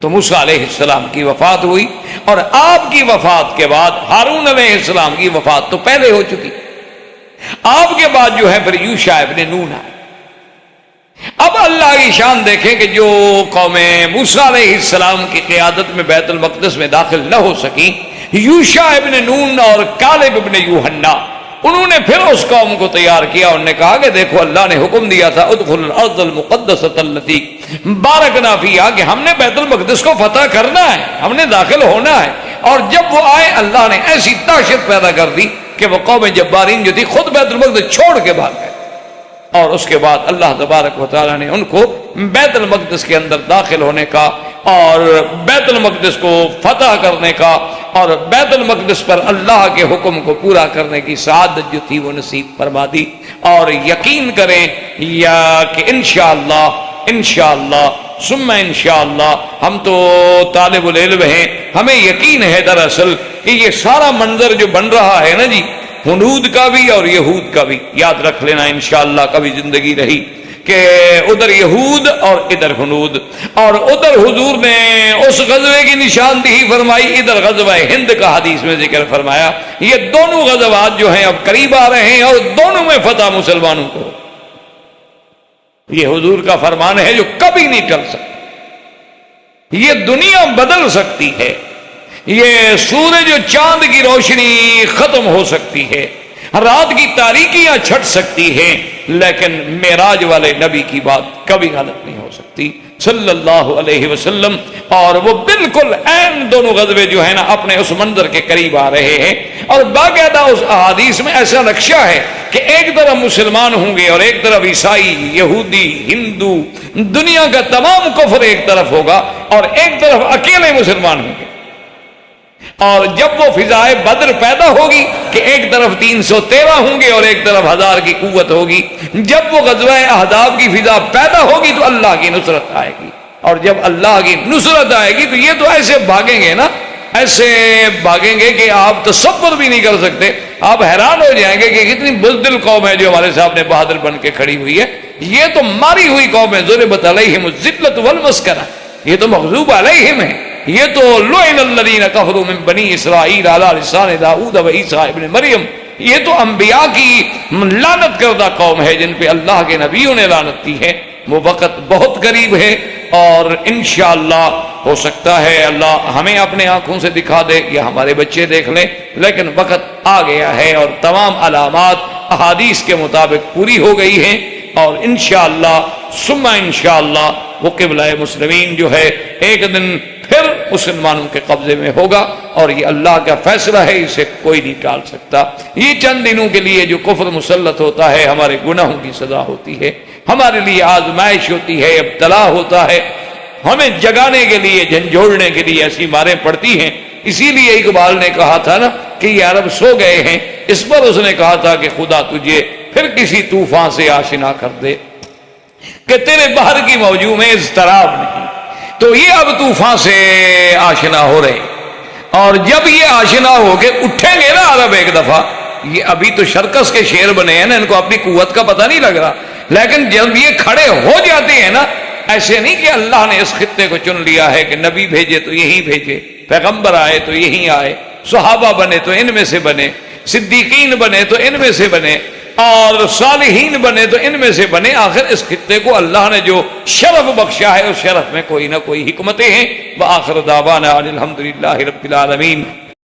تو موسیٰ علیہ السلام کی وفات ہوئی، اور آپ کی وفات کے بعد ہارون علیہ السلام کی وفات تو پہلے ہو چکی. آپ کے بعد جو ہے پھر یوشع ابن نون آئے. اب اللہ کی شان دیکھیں کہ جو قومیں موسیٰ علیہ السلام کی قیادت میں بیت المقدس میں داخل نہ ہو سکی، یوشع ابن نون اور کالب ابن یوحنا، انہوں نے پھر اس قوم کو تیار کیا. انہوں نے کہا کہ دیکھو اللہ نے حکم دیا تھا ادخل الارض المقدسۃ التی بارکنا فیہا، کہ ہم نے بیت المقدس کو فتح کرنا ہے، ہم نے داخل ہونا ہے. اور جب وہ آئے اللہ نے ایسی دہشت پیدا کر دی کہ وہ قوم جبارین جو تھی خود بیت المقدس چھوڑ کے بھاگ گئے. اور اس کے بعد اللہ تبارک و تعالیٰ نے ان کو بیت المقدس کے اندر داخل ہونے کا اور بیت المقدس کو فتح کرنے کا اور بیت المقدس پر اللہ کے حکم کو پورا کرنے کی سعادت جو تھی وہ نصیب فرما دی. اور یقین کریں یا کہ انشاءاللہ ثم انشاءاللہ ہم تو طالب العلم ہیں، ہمیں یقین ہے دراصل کہ یہ سارا منظر جو بن رہا ہے نا جی، ہنود کا بھی اور یہود کا بھی، یاد رکھ لینا انشاءاللہ کبھی زندگی رہی کہ ادھر یہود اور ادھر ہنود، اور ادھر حضور نے اس غزوے کی نشاندہی فرمائی، ادھر غزوہ ہند کا حدیث میں ذکر فرمایا. یہ دونوں غزوات جو ہیں اب قریب آ رہے ہیں اور دونوں میں فتح مسلمانوں کو. یہ حضور کا فرمان ہے جو کبھی نہیں ٹل سکتا. یہ دنیا بدل سکتی ہے، یہ سورج و چاند کی روشنی ختم ہو سکتی ہے، رات کی تاریکیاں چھٹ سکتی ہیں، لیکن معراج والے نبی کی بات کبھی غلط نہیں ہو سکتی صلی اللہ علیہ وسلم. اور وہ بالکل عین دونوں غزوے جو ہے نا اپنے اس منظر کے قریب آ رہے ہیں. اور باقاعدہ اس احادیث میں ایسا نقشہ ہے کہ ایک طرف مسلمان ہوں گے اور ایک طرف عیسائی، یہودی، ہندو، دنیا کا تمام کفر ایک طرف ہوگا اور ایک طرف اکیلے مسلمان ہوں گے. اور جب وہ فضائے بدر پیدا ہوگی کہ ایک طرف 313 ہوں گے اور ایک طرف 1000 کی قوت ہوگی، جب وہ غزوہ احزاب کی فضا پیدا ہوگی تو اللہ کی نصرت آئے گی. اور جب اللہ کی نصرت آئے گی تو یہ تو ایسے بھاگیں گے نا ایسے بھاگیں گے کہ آپ تصور بھی نہیں کر سکتے. آپ حیران ہو جائیں گے کہ کتنی بزدل قوم ہے جو ہمارے سامنے بہادر بن کے کھڑی ہوئی ہے. یہ تو ماری ہوئی قوم ہے. ضربت علیہم الذلۃ والمسکنہ، یہ تو مغضوب علیہم ہے. یہ تو لعن الذین کفروا من بنی اسرائیل علی لسان داؤد و عیسیٰ ابن مریم، یہ تو انبیاء کی لعنت کردہ قوم ہے جن پہ اللہ کے نبیوں نے لعنت کی ہے. وہ وقت بہت قریب ہے اور انشاءاللہ ہو سکتا ہے اللہ ہمیں اپنے آنکھوں سے دکھا دے یا ہمارے بچے دیکھ لیں، لیکن وقت آ گیا ہے اور تمام علامات احادیث کے مطابق پوری ہو گئی ہیں. اور انشاءاللہ ثم انشاءاللہ وہ قبلہ مسلمین جو ہے ایک دن پھر مسلمانوں کے قبضے میں ہوگا، اور یہ اللہ کا فیصلہ ہے، اسے کوئی نہیں ٹال سکتا. یہ چند دنوں کے لیے جو کفر مسلط ہوتا ہے ہمارے گناہوں کی سزا ہوتی ہے، ہمارے لیے آزمائش ہوتی ہے، ابتلا ہوتا ہے، ہمیں جگانے کے لیے جھنجھوڑنے کے لیے ایسی ماریں پڑتی ہیں. اسی لیے اقبال نے کہا تھا نا کہ یہ عرب سو گئے ہیں، اس پر اس نے کہا تھا کہ خدا تجھے پھر کسی طوفان سے آشنا کر دے کہ تیرے بحر کی موجوں میں اضطراب نہیں. تو یہ اب طوفان سے آشنا ہو رہے، اور جب یہ آشنا ہو کے اٹھیں گے نا عرب ایک دفعہ، یہ ابھی تو شرکس کے شیر بنے ہیں نا، ان کو اپنی قوت کا پتہ نہیں لگ رہا، لیکن جب یہ کھڑے ہو جاتے ہیں نا، ایسے نہیں کہ اللہ نے اس خطے کو چن لیا ہے کہ نبی بھیجے تو یہیں بھیجے، پیغمبر آئے تو یہیں آئے، صحابہ بنے تو ان میں سے بنے، صدیقین بنے تو ان میں سے بنے، اور صالحین بنے تو ان میں سے بنے. آخر اس خطے کو اللہ نے جو شرف بخشا ہے اس شرف میں کوئی نہ کوئی حکمتیں ہیں. وآخر دعوانا الحمدللہ رب العالمین.